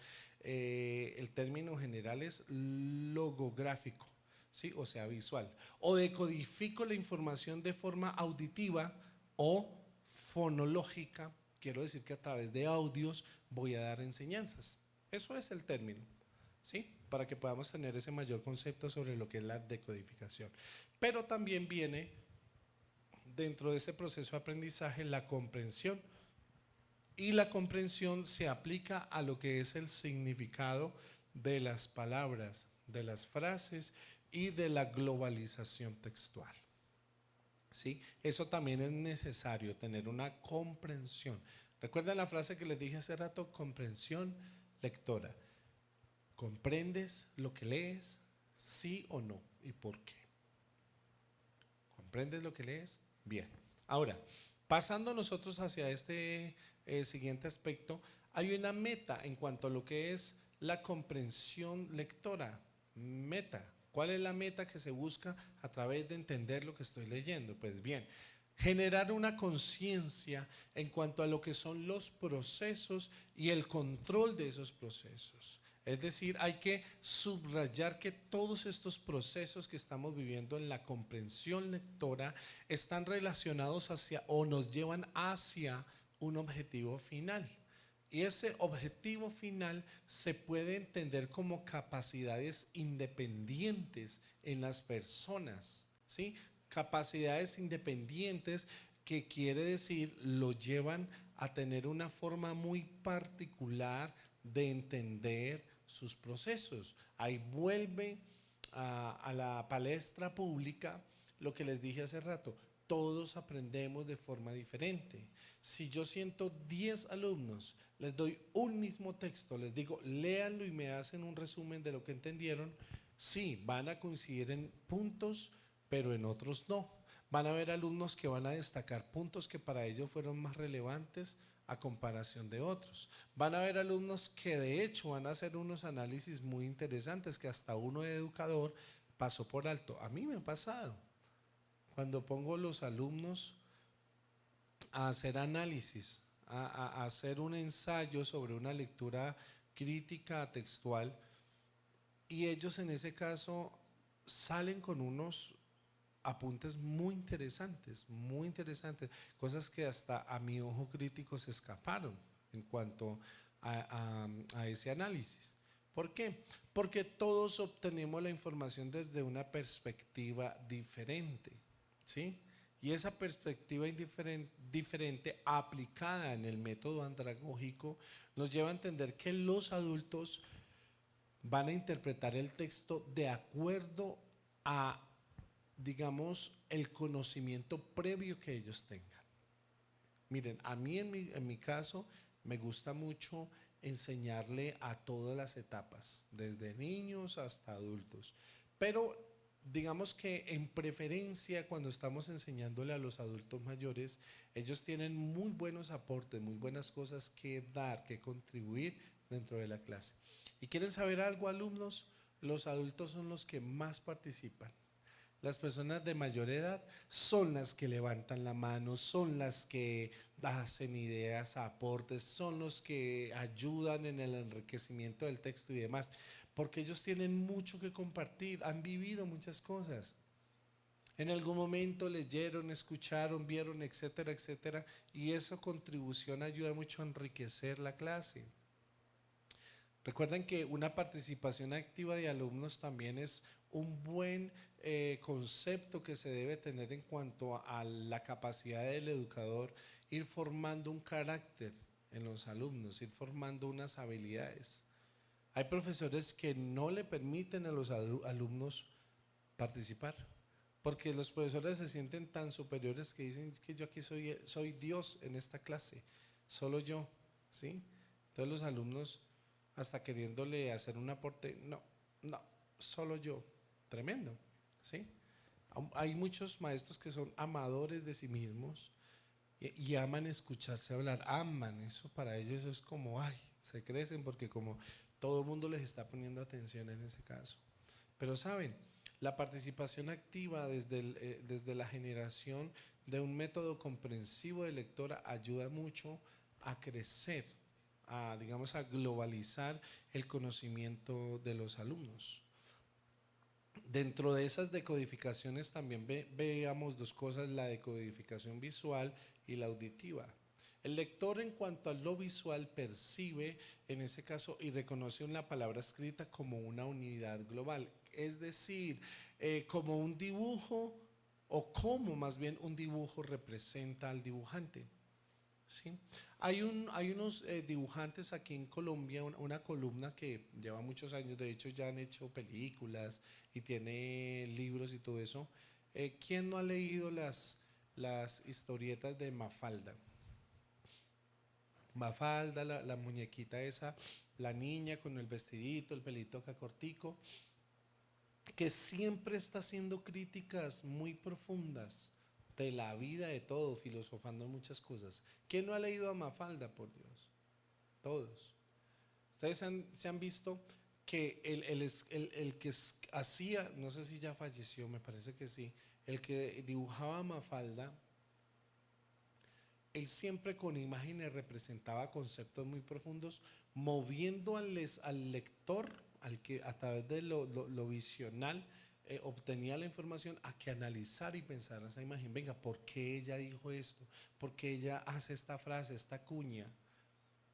El término general es logográfico, ¿sí? O sea, visual. O decodifico la información de forma auditiva o fonológica. Quiero decir que a través de audios voy a dar enseñanzas. Eso es el término, ¿sí? Para que podamos tener ese mayor concepto sobre lo que es la decodificación. Pero también viene dentro de ese proceso de aprendizaje la comprensión. Y la comprensión se aplica a lo que es el significado de las palabras, de las frases y de la globalización textual. ¿Sí? Eso también es necesario, tener una comprensión. ¿Recuerdan la frase que les dije hace rato? Comprensión lectora. ¿Comprendes lo que lees? ¿Sí o no? ¿Y por qué? ¿Comprendes lo que lees? Bien. Ahora, pasando nosotros hacia este siguiente aspecto, hay una meta en cuanto a lo que es la comprensión lectora. Meta. ¿Cuál es la meta que se busca a través de entender lo que estoy leyendo? Pues bien, generar una conciencia en cuanto a lo que son los procesos y el control de esos procesos. Es decir, hay que subrayar que todos estos procesos que estamos viviendo en la comprensión lectora están relacionados hacia o nos llevan hacia un objetivo final. Y ese objetivo final se puede entender como capacidades independientes en las personas, ¿sí? Capacidades independientes que quiere decir lo llevan a tener una forma muy particular de entender sus procesos. Ahí vuelve a la palestra pública lo que les dije hace rato. Todos aprendemos de forma diferente. Si yo siento 10 alumnos, les doy un mismo texto, les digo, léanlo y me hacen un resumen de lo que entendieron, sí, van a coincidir en puntos, pero en otros no. Van a haber alumnos que van a destacar puntos que para ellos fueron más relevantes a comparación de otros. Van a haber alumnos que de hecho van a hacer unos análisis muy interesantes que hasta uno de educador pasó por alto. A mí me ha pasado. Cuando pongo los alumnos a hacer análisis, a hacer un ensayo sobre una lectura crítica textual, y ellos en ese caso salen con unos apuntes muy interesantes, cosas que hasta a mi ojo crítico se escaparon en cuanto a ese análisis. ¿Por qué? Porque todos obtenemos la información desde una perspectiva diferente, ¿sí? Y esa perspectiva diferente aplicada en el método andragógico nos lleva a entender que los adultos van a interpretar el texto de acuerdo a, digamos, el conocimiento previo que ellos tengan. Miren, a mí en mi caso me gusta mucho enseñarle a todas las etapas, desde niños hasta adultos. Pero digamos que en preferencia cuando estamos enseñándole a los adultos mayores, ellos tienen muy buenos aportes, muy buenas cosas que dar, que contribuir dentro de la clase. ¿Y quieren saber algo, alumnos? Los adultos son los que más participan. Las personas de mayor edad son las que levantan la mano, son las que hacen ideas, aportes, son los que ayudan en el enriquecimiento del texto y demás, porque ellos tienen mucho que compartir, han vivido muchas cosas. En algún momento leyeron, escucharon, vieron, etcétera, etcétera, y esa contribución ayuda mucho a enriquecer la clase. Recuerden que una participación activa de alumnos también es un buen concepto que se debe tener en cuanto a la capacidad del educador, ir formando un carácter en los alumnos, ir formando unas habilidades. Hay profesores que no le permiten a los alumnos participar, porque los profesores se sienten tan superiores que dicen que yo aquí soy Dios en esta clase, solo yo, ¿sí? Entonces los alumnos hasta queriéndole hacer un aporte, no, no, solo yo, tremendo, ¿sí? Hay muchos maestros que son amadores de sí mismos y aman escucharse hablar, aman, eso para ellos es como, ay, se crecen porque como todo el mundo les está poniendo atención en ese caso. Pero saben, la participación activa desde la generación de un método comprensivo de lectora ayuda mucho a crecer, digamos, a globalizar el conocimiento de los alumnos. Dentro de esas decodificaciones también veamos dos cosas, la decodificación visual y la auditiva. El lector en cuanto a lo visual percibe en ese caso y reconoce una palabra escrita como una unidad global, es decir, como un dibujo o como más bien un dibujo representa al dibujante. ¿Sí? Hay unos dibujantes aquí en Colombia, una columna que lleva muchos años, de hecho ya han hecho películas y tiene libros y todo eso. ¿Quién no ha leído las historietas de Mafalda? Mafalda, la muñequita esa, la niña con el vestidito, el pelito acá cortico, que siempre está haciendo críticas muy profundas de la vida, de todo, filosofando en muchas cosas. ¿Quién no ha leído a Mafalda, por Dios? Todos. Ustedes se han visto que el que hacía, no sé si ya falleció, me parece que sí, el que dibujaba a Mafalda, él siempre con imágenes representaba conceptos muy profundos, moviendo al lector, al que a través de lo visional obtenía la información, a que analizara y pensara esa imagen. Venga, ¿por qué ella dijo esto? ¿Por qué ella hace esta frase, esta cuña?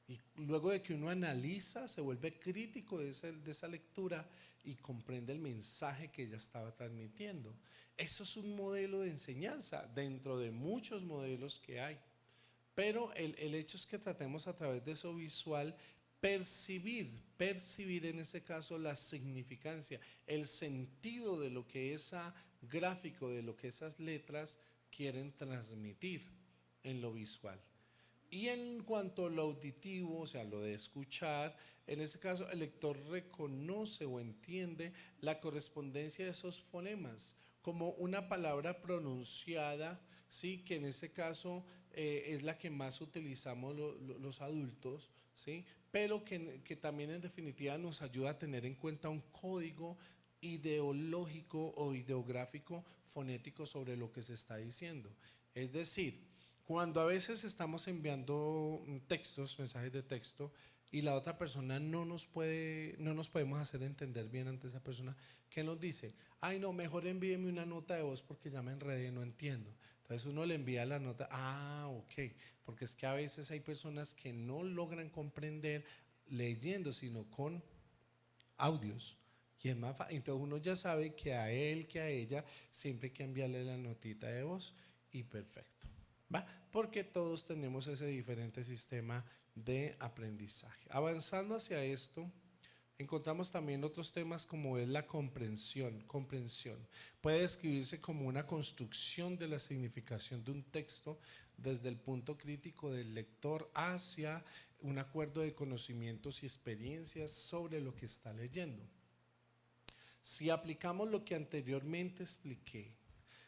Y luego de que uno analiza, se vuelve crítico de esa lectura y comprende el mensaje que ella estaba transmitiendo. Eso es un modelo de enseñanza dentro de muchos modelos que hay. Pero el hecho es que tratemos a través de eso visual percibir en ese caso la significancia, el sentido de lo que esa gráfico, de lo que esas letras quieren transmitir en lo visual. Y en cuanto a lo auditivo, o sea, lo de escuchar, en ese caso el lector reconoce o entiende la correspondencia de esos fonemas como una palabra pronunciada, ¿sí? Que en ese caso es la que más utilizamos los adultos, ¿sí? Pero que también en definitiva nos ayuda a tener en cuenta un código ideológico o ideográfico fonético sobre lo que se está diciendo. Es decir, cuando a veces estamos enviando textos, mensajes de texto, y la otra persona no nos podemos hacer entender bien ante esa persona, ¿qué nos dice? Ay, no, mejor envíeme una nota de voz porque ya me enredé, no entiendo. Entonces uno le envía la nota, ok, porque es que a veces hay personas que no logran comprender leyendo, sino con audios. Y es más fácil. Entonces uno ya sabe que a él, que a ella, siempre hay que enviarle la notita de voz y perfecto. ¿Va? Porque todos tenemos ese diferente sistema de aprendizaje. Avanzando hacia esto, encontramos también otros temas como es la comprensión. Comprensión puede describirse como una construcción de la significación de un texto desde el punto crítico del lector hacia un acuerdo de conocimientos y experiencias sobre lo que está leyendo. Si aplicamos lo que anteriormente expliqué,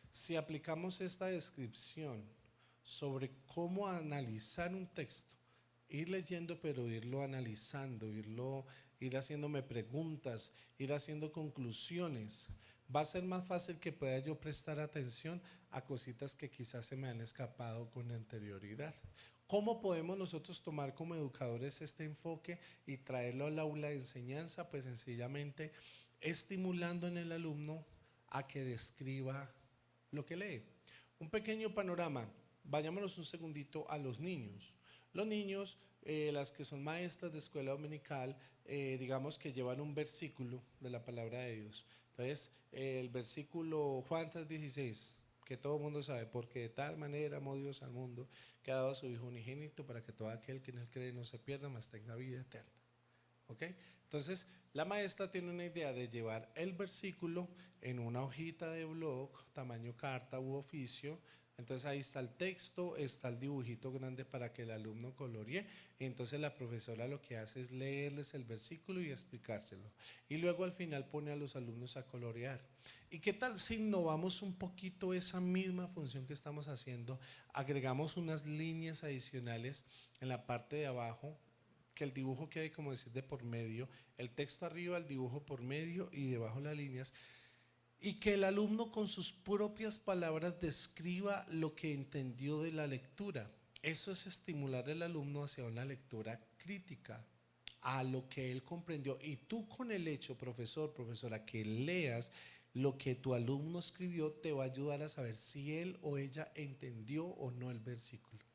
si aplicamos esta descripción sobre cómo analizar un texto, ir leyendo pero irlo analizando, ir haciéndome preguntas, ir haciendo conclusiones, va a ser más fácil que pueda yo prestar atención a cositas que quizás se me han escapado con anterioridad. ¿Cómo podemos nosotros tomar como educadores este enfoque y traerlo al aula de enseñanza? Pues sencillamente estimulando en el alumno a que describa lo que lee. Un pequeño panorama, vayámonos un segundito a los niños. Los niños, las que son maestras de escuela dominical, digamos que llevan un versículo de la palabra de Dios. Entonces, el versículo Juan 3:16, que todo el mundo sabe, porque de tal manera amó Dios al mundo, que ha dado a su Hijo unigénito para que todo aquel que en él cree no se pierda, mas tenga vida eterna. ¿Ok? Entonces, la maestra tiene una idea de llevar el versículo en una hojita de blog, tamaño carta u oficio. Entonces ahí está el texto, está el dibujito grande para que el alumno coloree. Y entonces la profesora lo que hace es leerles el versículo y explicárselo. Y luego al final pone a los alumnos a colorear. ¿Y qué tal si innovamos un poquito esa misma función que estamos haciendo? Agregamos unas líneas adicionales en la parte de abajo, que el dibujo quede, como decir, de por medio, el texto arriba, el dibujo por medio y debajo las líneas, y que el alumno con sus propias palabras describa lo que entendió de la lectura. Eso es estimular al alumno hacia una lectura crítica, a lo que él comprendió. Y tú con el hecho, profesor, profesora, que leas lo que tu alumno escribió, te va a ayudar a saber si él o ella entendió o no el versículo.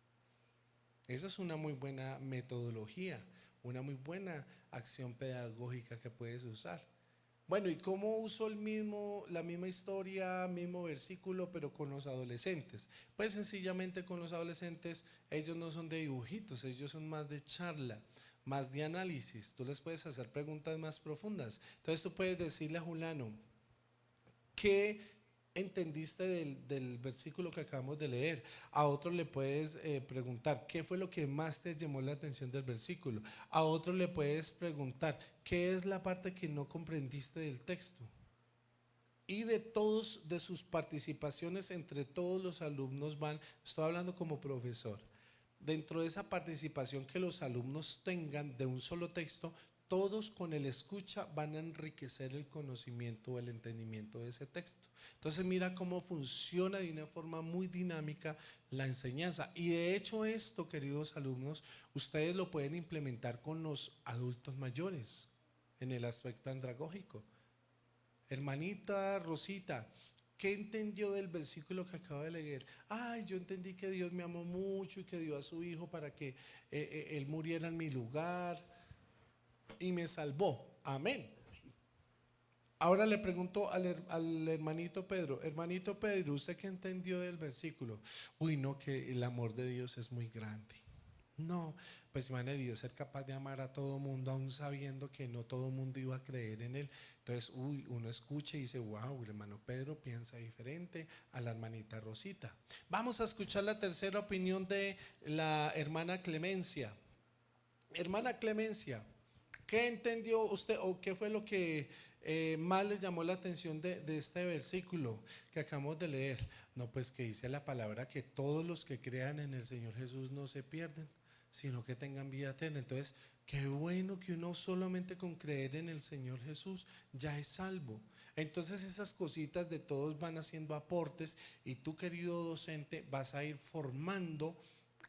Esa es una muy buena metodología, una muy buena acción pedagógica que puedes usar. Bueno, ¿y cómo uso la misma historia, mismo versículo, pero con los adolescentes? Pues sencillamente con los adolescentes, ellos no son de dibujitos, ellos son más de charla, más de análisis. Tú les puedes hacer preguntas más profundas. Entonces tú puedes decirle a Julano, ¿qué entendiste del versículo que acabamos de leer? A otro le puedes preguntar, ¿qué fue lo que más te llamó la atención del versículo? A otro le puedes preguntar, ¿qué es la parte que no comprendiste del texto? Y de sus participaciones, entre todos los alumnos estoy hablando como profesor, dentro de esa participación que los alumnos tengan de un solo texto, todos con el escucha van a enriquecer el conocimiento o el entendimiento de ese texto. Entonces mira cómo funciona de una forma muy dinámica la enseñanza. Y de hecho esto, queridos alumnos, ustedes lo pueden implementar con los adultos mayores en el aspecto andragógico. Hermanita Rosita, ¿qué entendió del versículo que acaba de leer? Ay, yo entendí que Dios me amó mucho y que dio a su Hijo para que Él muriera en mi lugar y me salvó. Amén. Ahora le pregunto al hermanito Pedro, ¿usted qué entendió del versículo? Uy, no, que el amor de Dios es muy grande. No, Pues imagínate Dios ser capaz de amar a todo mundo, aún sabiendo que no todo mundo iba a creer en Él. Entonces, uno escucha y dice, wow, el hermano Pedro piensa diferente a la hermanita Rosita. Vamos a escuchar la tercera opinión de la hermana Clemencia. Hermana Clemencia, ¿qué entendió usted o qué fue lo que más les llamó la atención de este versículo que acabamos de leer? No, pues que dice la palabra que todos los que crean en el Señor Jesús no se pierden, sino que tengan vida eterna. Entonces, qué bueno que uno solamente con creer en el Señor Jesús ya es salvo. Entonces esas cositas de todos van haciendo aportes y tú, querido docente, vas a ir formando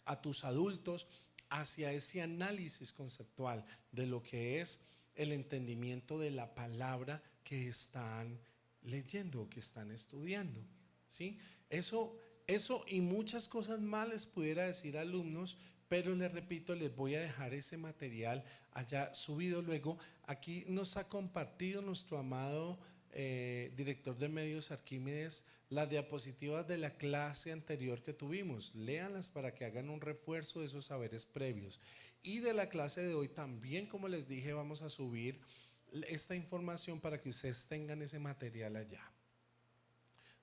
a tus adultos hacia ese análisis conceptual de lo que es el entendimiento de la palabra que están leyendo, que están estudiando, ¿sí? Eso y muchas cosas más les pudiera decir a alumnos, pero les repito, les voy a dejar ese material allá subido luego. Aquí nos ha compartido nuestro amado director de medios, Arquímedes, las diapositivas de la clase anterior que tuvimos. Léanlas para que hagan un refuerzo de esos saberes previos. Y de la clase de hoy también, como les dije, vamos a subir esta información para que ustedes tengan ese material allá.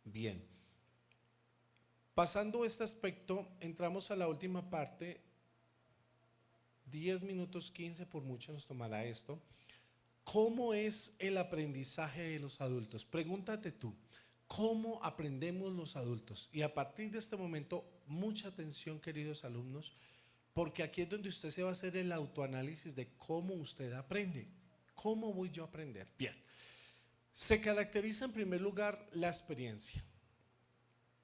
Bien, pasando este aspecto, entramos a la última parte. 10 minutos 15 por mucho nos tomará esto. ¿Cómo es el aprendizaje de los adultos? Pregúntate tú, ¿cómo aprendemos los adultos? Y a partir de este momento, mucha atención, queridos alumnos, porque aquí es donde usted se va a hacer el autoanálisis de cómo usted aprende. ¿Cómo voy yo a aprender? Bien, se caracteriza en primer lugar la experiencia.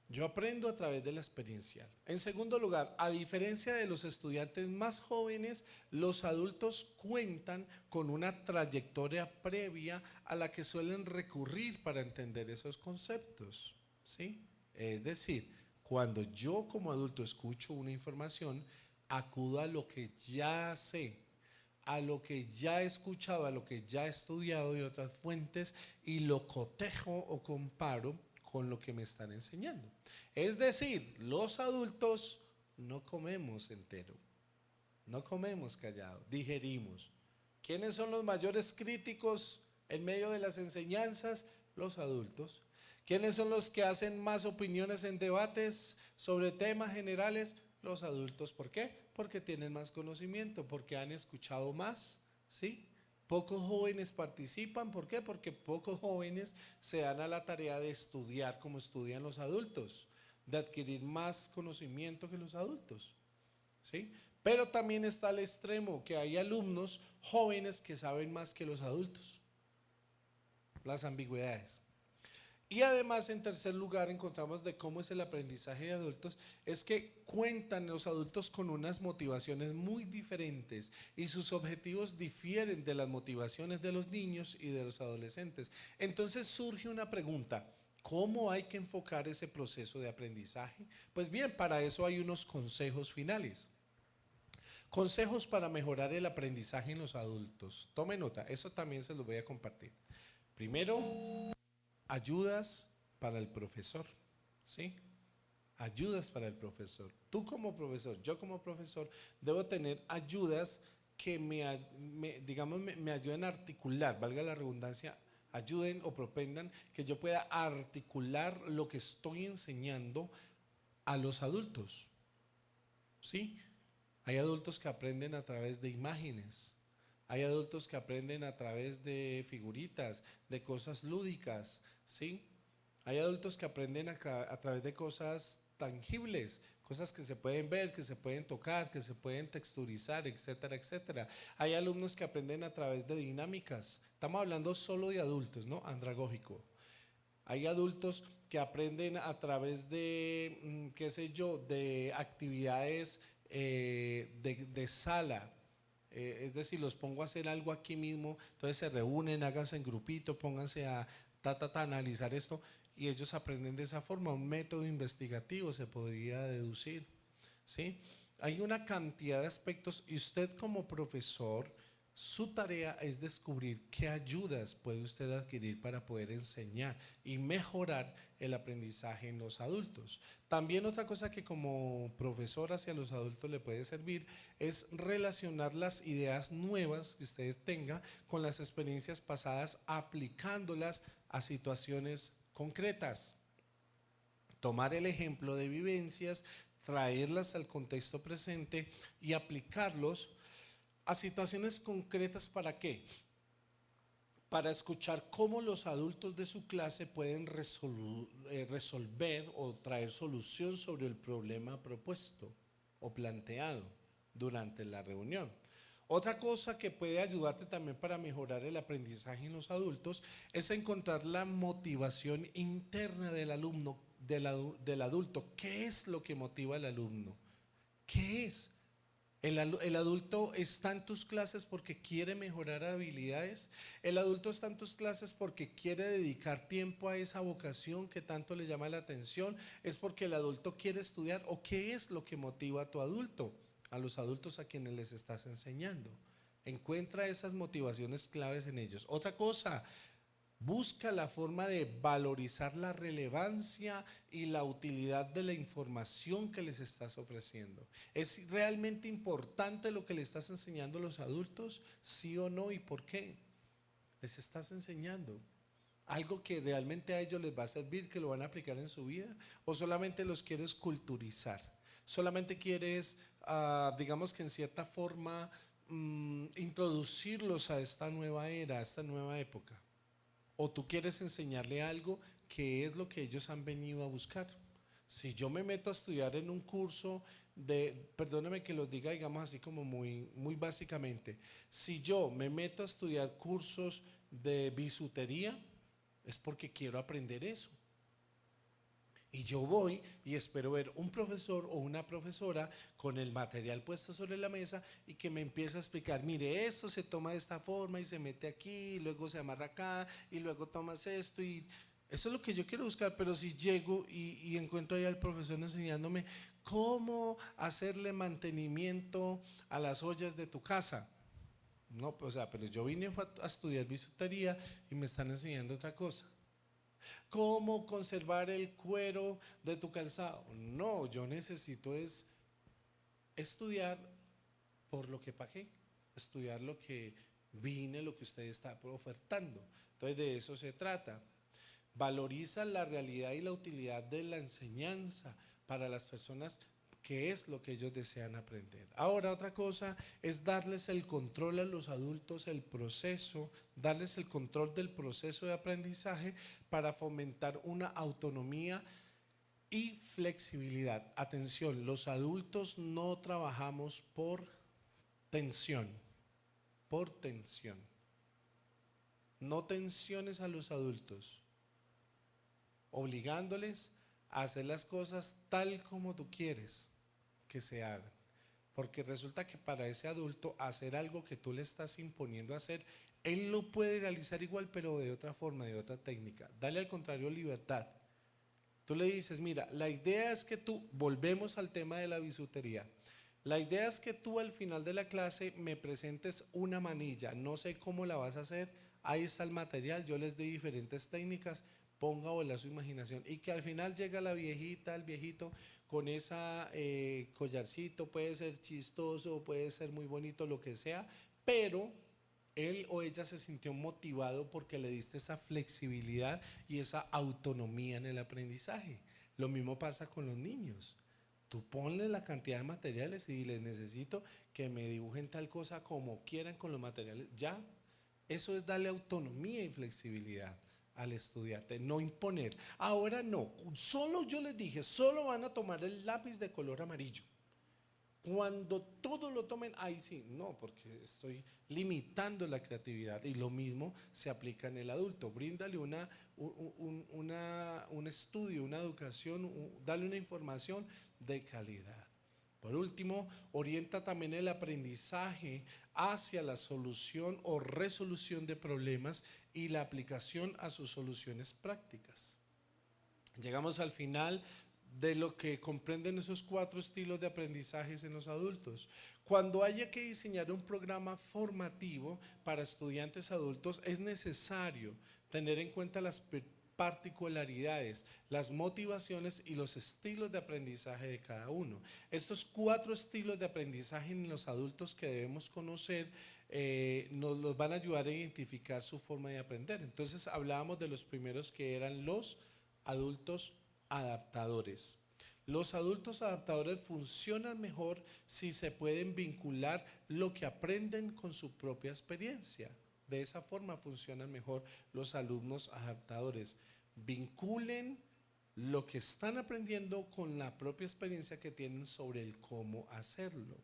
Yo aprendo a través de la experiencia. En segundo lugar, a diferencia de los estudiantes más jóvenes, los adultos cuentan con una trayectoria previa a la que suelen recurrir para entender esos conceptos, ¿sí? Es decir, cuando yo como adulto escucho una información, acudo a lo que ya sé, a lo que ya he escuchado, a lo que ya he estudiado de otras fuentes y lo cotejo o comparo con lo que me están enseñando. Es decir, los adultos no comemos entero, no comemos callado, digerimos. ¿Quiénes son los mayores críticos en medio de las enseñanzas? Los adultos. ¿Quiénes son los que hacen más opiniones en debates sobre temas generales? Los adultos. ¿Por qué? Porque tienen más conocimiento, porque han escuchado más, ¿sí? Pocos jóvenes participan, ¿por qué? Porque pocos jóvenes se dan a la tarea de estudiar como estudian los adultos, de adquirir más conocimiento que los adultos, ¿sí? Pero también está el extremo, que hay alumnos jóvenes que saben más que los adultos, las ambigüedades. Y además, en tercer lugar, encontramos de cómo es el aprendizaje de adultos, es que cuentan los adultos con unas motivaciones muy diferentes y sus objetivos difieren de las motivaciones de los niños y de los adolescentes. Entonces surge una pregunta: ¿cómo hay que enfocar ese proceso de aprendizaje? Pues bien, para eso hay unos consejos finales. Consejos para mejorar el aprendizaje en los adultos. Tome nota, eso también se los voy a compartir. Primero, ayudas para el profesor, ¿sí? Ayudas para el profesor. Tú como profesor, yo como profesor, debo tener ayudas que digamos, me ayuden a articular, valga la redundancia, ayuden o propendan que yo pueda articular lo que estoy enseñando a los adultos, ¿sí? Hay adultos que aprenden a través de imágenes. Hay adultos que aprenden a través de figuritas, de cosas lúdicas, ¿sí? Hay adultos que aprenden a través de cosas tangibles, cosas que se pueden ver, que se pueden tocar, que se pueden texturizar, etcétera, etcétera. Hay alumnos que aprenden a través de dinámicas. Estamos hablando solo de adultos, ¿no? Andragógico. Hay adultos que aprenden a través de, qué sé yo, de actividades de sala. Es decir, los pongo a hacer algo aquí mismo, entonces se reúnen, háganse en grupito, pónganse a analizar esto y ellos aprenden de esa forma, un método investigativo se podría deducir, ¿sí? Hay una cantidad de aspectos y usted como profesor Su tarea es descubrir qué ayudas puede usted adquirir para poder enseñar y mejorar el aprendizaje en los adultos. También otra cosa que como profesor hacia los adultos le puede servir es relacionar las ideas nuevas que usted tenga con las experiencias pasadas, aplicándolas a situaciones concretas. Tomar el ejemplo de vivencias, traerlas al contexto presente y aplicarlos a situaciones concretas. ¿Para qué? Para escuchar cómo los adultos de su clase pueden resolver o traer solución sobre el problema propuesto o planteado durante la reunión. Otra cosa que puede ayudarte también para mejorar el aprendizaje en los adultos es encontrar la motivación interna del alumno, del adulto. ¿Qué es lo que motiva al alumno? ¿Qué es? El adulto está en tus clases porque quiere mejorar habilidades. El adulto está en tus clases porque quiere dedicar tiempo a esa vocación que tanto le llama la atención. Es porque el adulto quiere estudiar. ¿O qué es lo que motiva a tu adulto? A los adultos a quienes les estás enseñando. Encuentra esas motivaciones claves en ellos. Otra cosa, busca la forma de valorizar la relevancia y la utilidad de la información que les estás ofreciendo. ¿Es realmente importante lo que le estás enseñando a los adultos? ¿Sí o no? ¿Y por qué? Les estás enseñando algo que realmente a ellos les va a servir, que lo van a aplicar en su vida, o solamente los quieres culturizar, solamente quieres, digamos que en cierta forma, introducirlos a esta nueva era, a esta nueva época. O tú quieres enseñarle algo que es lo que ellos han venido a buscar. Si yo me meto a estudiar en un curso de, perdóneme que lo diga, digamos así como muy básicamente, si yo me meto a estudiar cursos de bisutería, es porque quiero aprender eso. Y yo voy y espero ver un profesor o una profesora con el material puesto sobre la mesa y que me empiece a explicar, mire, esto se toma de esta forma y se mete aquí, y luego se amarra acá y luego tomas esto y eso es lo que yo quiero buscar. Pero si llego y encuentro ahí al profesor enseñándome cómo hacerle mantenimiento a las ollas de tu casa, no, pues, o sea, pero yo vine a estudiar bisutería y me están enseñando otra cosa. ¿Cómo conservar el cuero de tu calzado? No, yo necesito es estudiar por lo que pagué, estudiar lo que vine, lo que usted está ofertando. Entonces de eso se trata. Valoriza la realidad y la utilidad de la enseñanza para las personas, que es lo que ellos desean aprender. Ahora, otra cosa es darles el control a los adultos, el proceso, darles el control del proceso de aprendizaje para fomentar una autonomía y flexibilidad. Atención, los adultos no trabajamos por tensión, por tensión. No tensiones a los adultos, obligándoles a hacer las cosas tal como tú quieres que se hagan. Porque resulta que para ese adulto hacer algo que tú le estás imponiendo a hacer, él lo puede realizar igual, pero de otra forma, de otra técnica. Dale al contrario libertad. Tú le dices, mira, la idea es que tú, volvemos al tema de la bisutería, la idea es que tú al final de la clase me presentes una manilla, no sé cómo la vas a hacer, ahí está el material, yo les di diferentes técnicas, ponga a volar su imaginación y que al final llega la viejita, el viejito con esa collarcito, puede ser chistoso, puede ser muy bonito, lo que sea, pero él o ella se sintió motivado porque le diste esa flexibilidad y esa autonomía en el aprendizaje. Lo mismo pasa con los niños. Tú ponle la cantidad de materiales y les necesito que me dibujen tal cosa como quieran con los materiales. Ya, eso es darle autonomía y flexibilidad al estudiante, no imponer. Ahora no, solo yo les dije, solo van a tomar el lápiz de color amarillo. Cuando todos lo tomen, ahí sí, no, porque estoy limitando la creatividad. Y lo mismo se aplica en el adulto. Bríndale un estudio, una educación, dale una información de calidad. Por último, orienta también el aprendizaje hacia la solución o resolución de problemas y la aplicación a sus soluciones prácticas. Llegamos al final de lo que comprenden esos 4 estilos de aprendizajes en los adultos. Cuando haya que diseñar un programa formativo para estudiantes adultos, es necesario tener en cuenta las particularidades, las motivaciones y los estilos de aprendizaje de cada uno. Estos 4 estilos de aprendizaje en los adultos que debemos conocer nos los van a ayudar a identificar su forma de aprender. Entonces hablábamos de los primeros, que eran los adultos adaptadores. Los adultos adaptadores funcionan mejor si se pueden vincular lo que aprenden con su propia experiencia. De esa forma funcionan mejor los alumnos adaptadores. Vinculen lo que están aprendiendo con la propia experiencia que tienen sobre el cómo hacerlo.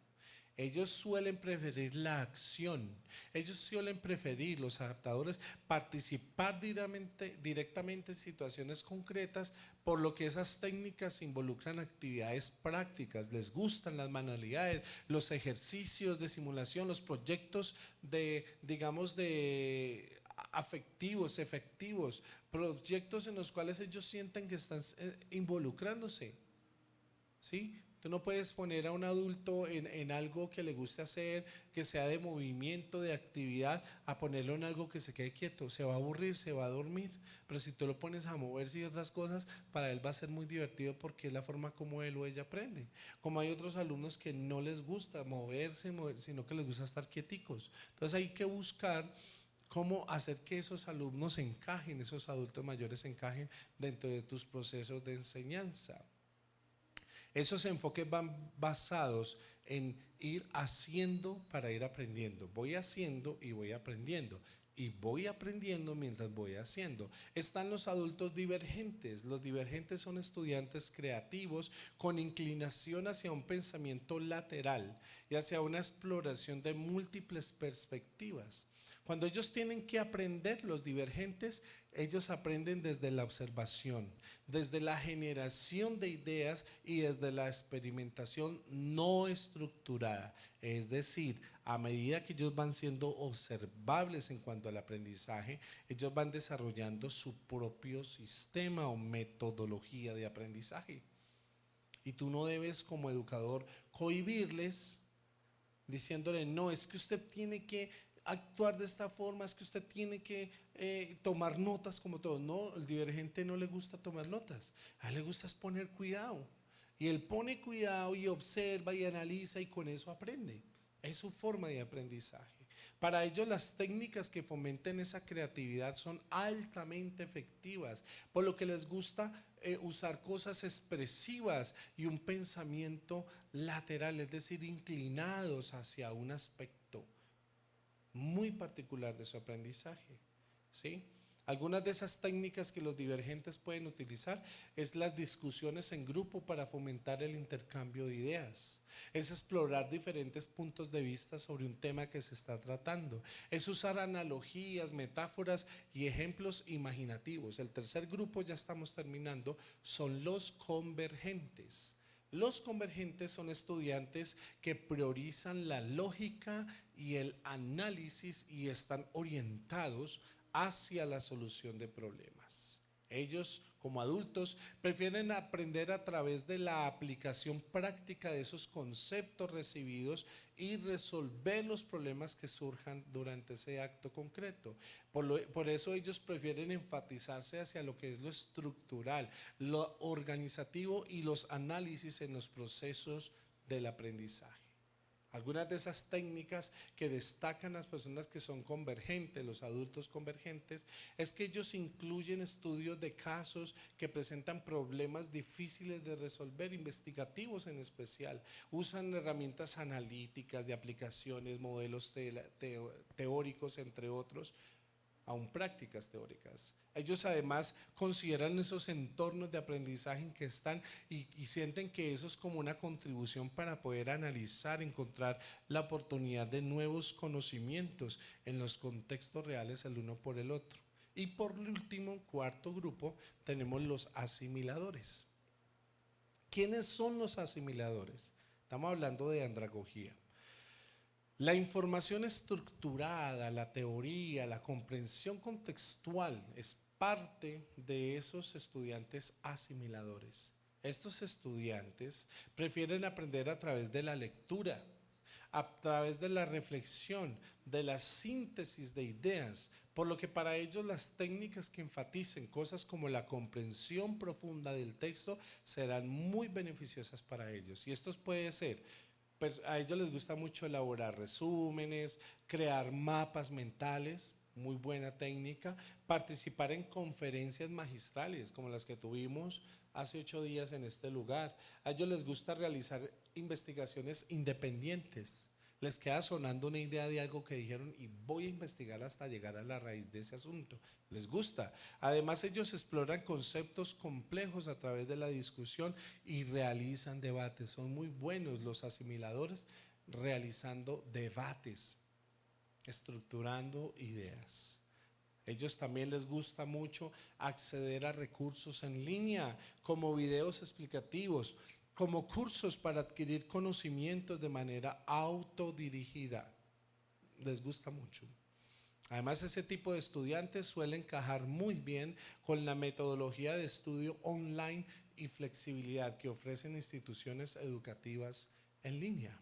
Ellos suelen preferir la acción. Ellos suelen preferir, los adaptadores, participar directamente en situaciones concretas, por lo que esas técnicas involucran actividades prácticas. Les gustan las manualidades, los ejercicios de simulación, los proyectos digamos, de afectivos, efectivos, proyectos en los cuales ellos sienten que están involucrándose, ¿sí? Tú no puedes poner a un adulto en algo que le guste hacer, que sea de movimiento, de actividad, a ponerlo en algo que se quede quieto. Se va a aburrir, se va a dormir. Pero si tú lo pones a moverse y otras cosas, para él va a ser muy divertido, porque es la forma como él o ella aprende. Como hay otros alumnos que no les gusta moverse, sino que les gusta estar quieticos. Entonces hay que buscar cómo hacer que esos alumnos encajen, esos adultos mayores encajen dentro de tus procesos de enseñanza. Esos enfoques van basados en ir haciendo para ir aprendiendo. Voy haciendo y voy aprendiendo. Y voy aprendiendo mientras voy haciendo. Están los adultos divergentes. Los divergentes son estudiantes creativos con inclinación hacia un pensamiento lateral y hacia una exploración de múltiples perspectivas. Cuando ellos tienen que aprender, los divergentes, ellos aprenden desde la observación, desde la generación de ideas y desde la experimentación no estructurada. Es decir, a medida que ellos van siendo observables en cuanto al aprendizaje, ellos van desarrollando su propio sistema o metodología de aprendizaje. Y tú no debes, como educador, cohibirles diciéndole: no, es que usted tiene que actuar de esta forma, es que usted tiene que tomar notas como todo. No, el divergente no le gusta tomar notas, a él le gusta es poner cuidado. Y él pone cuidado y observa y analiza, y con eso aprende. Es su forma de aprendizaje. Para ellos, las técnicas que fomenten esa creatividad son altamente efectivas, por lo que les gusta usar cosas expresivas y un pensamiento lateral, es decir, inclinados hacia un aspecto muy particular de su aprendizaje, ¿sí? Algunas de esas técnicas que los divergentes pueden utilizar es las discusiones en grupo para fomentar el intercambio de ideas. Es explorar diferentes puntos de vista sobre un tema que se está tratando. Es usar analogías, metáforas y ejemplos imaginativos. El tercer grupo, ya estamos terminando, son los convergentes. Los convergentes son estudiantes que priorizan la lógica y el análisis y están orientados hacia la solución de problemas. Ellos, como adultos, prefieren aprender a través de la aplicación práctica de esos conceptos recibidos y resolver los problemas que surjan durante ese acto concreto. Por eso ellos prefieren enfatizarse hacia lo que es lo estructural, lo organizativo y los análisis en los procesos del aprendizaje. Algunas de esas técnicas que destacan las personas que son convergentes, los adultos convergentes, es que ellos incluyen estudios de casos que presentan problemas difíciles de resolver, investigativos en especial. Usan herramientas analíticas, de aplicaciones, modelos teóricos, entre otros, aún prácticas teóricas. Ellos además consideran esos entornos de aprendizaje en que están y sienten que eso es como una contribución para poder analizar, encontrar la oportunidad de nuevos conocimientos en los contextos reales el uno por el otro. Y por último, cuarto grupo, tenemos los asimiladores. ¿Quiénes son los asimiladores? Estamos hablando de andragogía. La información estructurada, la teoría, la comprensión contextual es parte de esos estudiantes asimiladores. Estos estudiantes prefieren aprender a través de la lectura, a través de la reflexión, de la síntesis de ideas, por lo que para ellos las técnicas que enfaticen cosas como la comprensión profunda del texto serán muy beneficiosas para ellos. Y esto puede ser, pues a ellos les gusta mucho elaborar resúmenes, crear mapas mentales, muy buena técnica, participar en conferencias magistrales como las que tuvimos hace 8 días en este lugar. A ellos les gusta realizar investigaciones independientes. Les queda sonando una idea de algo que dijeron y voy a investigar hasta llegar a la raíz de ese asunto. Les gusta. Además, ellos exploran conceptos complejos a través de la discusión y realizan debates. Son muy buenos los asimiladores realizando debates, estructurando ideas. Ellos también les gusta mucho acceder a recursos en línea, como videos explicativos, como cursos para adquirir conocimientos de manera autodirigida. Les gusta mucho. Además, ese tipo de estudiantes suele encajar muy bien con la metodología de estudio online y flexibilidad que ofrecen instituciones educativas en línea.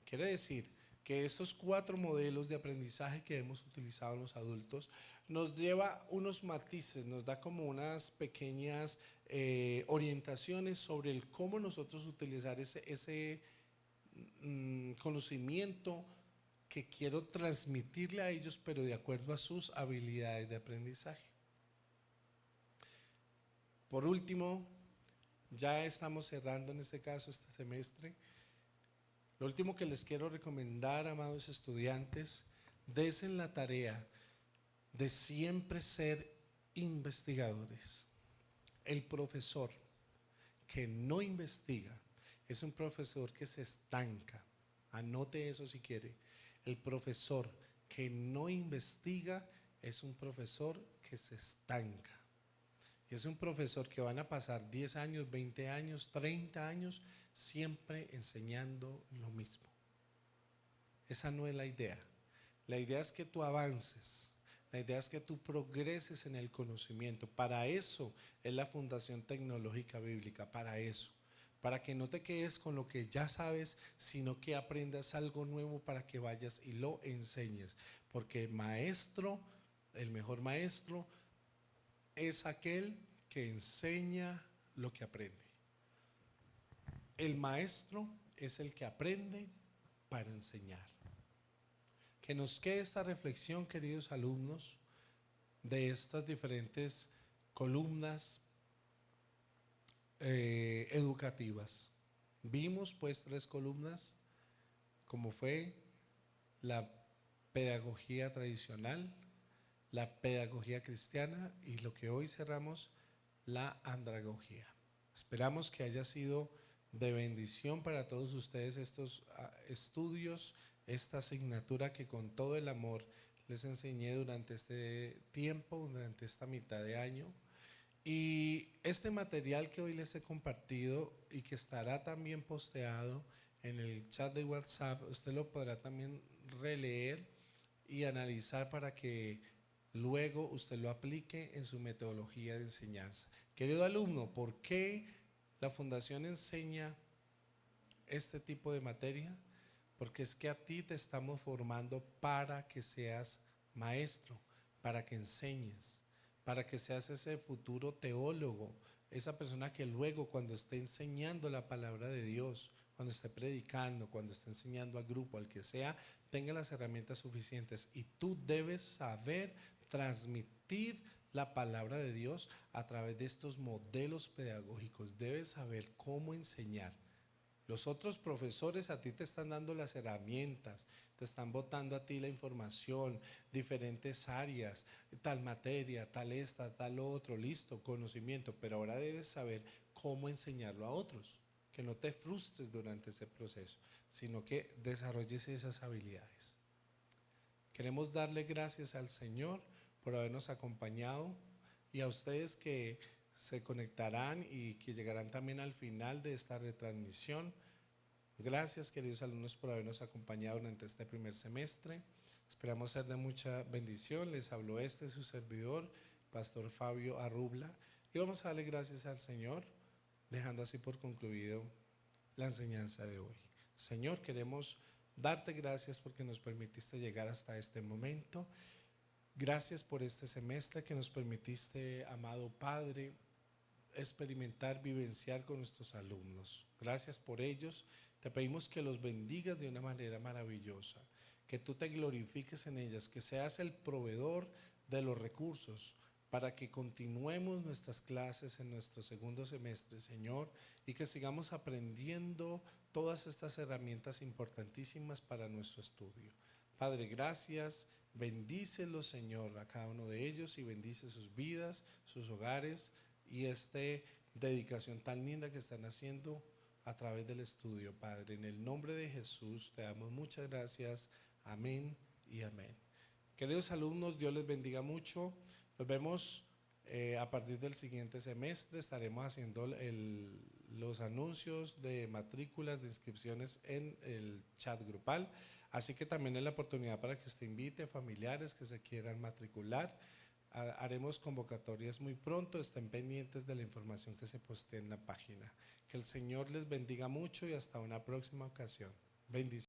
Quiere decir que estos 4 modelos de aprendizaje que hemos utilizado en los adultos nos lleva unos matices, nos da como unas pequeñas orientaciones sobre el cómo nosotros utilizar ese conocimiento que quiero transmitirle a ellos, pero de acuerdo a sus habilidades de aprendizaje. Por último, ya estamos cerrando en este caso este semestre. Lo último que les quiero recomendar, amados estudiantes, desen la tarea de siempre ser investigadores. El profesor que no investiga es un profesor que se estanca. Anote eso si quiere. El profesor que no investiga es un profesor que se estanca. Y es un profesor que van a pasar 10 años, 20 años, 30 años siempre enseñando lo mismo. Esa no es la idea. La idea es que tú avances. La idea es que tú progreses en el conocimiento. Para eso es la Fundación Tecnológica Bíblica, para eso. Para que no te quedes con lo que ya sabes, sino que aprendas algo nuevo para que vayas y lo enseñes. Porque el maestro, el mejor maestro, es aquel que enseña lo que aprende. El maestro es el que aprende para enseñar. Que nos quede esta reflexión, queridos alumnos, de estas diferentes columnas educativas. Vimos pues 3 columnas, como fue la pedagogía tradicional, la pedagogía cristiana y lo que hoy cerramos, la andragogía. Esperamos que haya sido de bendición para todos ustedes estos estudios, esta asignatura que con todo el amor les enseñé durante este tiempo, durante esta mitad de año. Y este material que hoy les he compartido y que estará también posteado en el chat de WhatsApp, usted lo podrá también releer y analizar para que luego usted lo aplique en su metodología de enseñanza. Querido alumno, ¿por qué la Fundación enseña este tipo de materia? Porque es que a ti te estamos formando para que seas maestro, para que enseñes, para que seas ese futuro teólogo, esa persona que luego cuando esté enseñando la palabra de Dios, cuando esté predicando, cuando esté enseñando al grupo, al que sea, tenga las herramientas suficientes. Y tú debes saber transmitir la palabra de Dios a través de estos modelos pedagógicos. Debes saber cómo enseñar. Los otros profesores a ti te están dando las herramientas, te están botando a ti la información, diferentes áreas, tal materia, tal esta, tal otro, listo, conocimiento, pero ahora debes saber cómo enseñarlo a otros, que no te frustres durante ese proceso, sino que desarrolles esas habilidades. Queremos darle gracias al Señor por habernos acompañado y a ustedes que se conectarán y que llegarán también al final de esta retransmisión. Gracias, queridos alumnos, por habernos acompañado durante este primer semestre. Esperamos ser de mucha bendición. Les habló su servidor, Pastor Fabio Arrubla, y vamos a darle gracias al Señor dejando así por concluido la enseñanza de hoy. Señor, queremos darte gracias porque nos permitiste llegar hasta este momento. Gracias por este semestre que nos permitiste, amado Padre, experimentar, vivenciar con nuestros alumnos. Gracias por ellos. Te pedimos que los bendigas de una manera maravillosa, que tú te glorifiques en ellas, que seas el proveedor de los recursos para que continuemos nuestras clases en nuestro segundo semestre, Señor, y que sigamos aprendiendo todas estas herramientas importantísimas para nuestro estudio. Padre, gracias. Bendícelos, Señor, a cada uno de ellos y bendice sus vidas, sus hogares y esta dedicación tan linda que están haciendo a través del estudio, Padre. En el nombre de Jesús te damos muchas gracias. Amén y amén. Queridos alumnos, Dios les bendiga mucho. Nos vemos a partir del siguiente semestre. Estaremos haciendo los anuncios de matrículas, de inscripciones en el chat grupal. Así que también es la oportunidad para que usted invite familiares que se quieran matricular. Haremos convocatorias muy pronto, estén pendientes de la información que se postee en la página. Que el Señor les bendiga mucho y hasta una próxima ocasión. Bendiciones.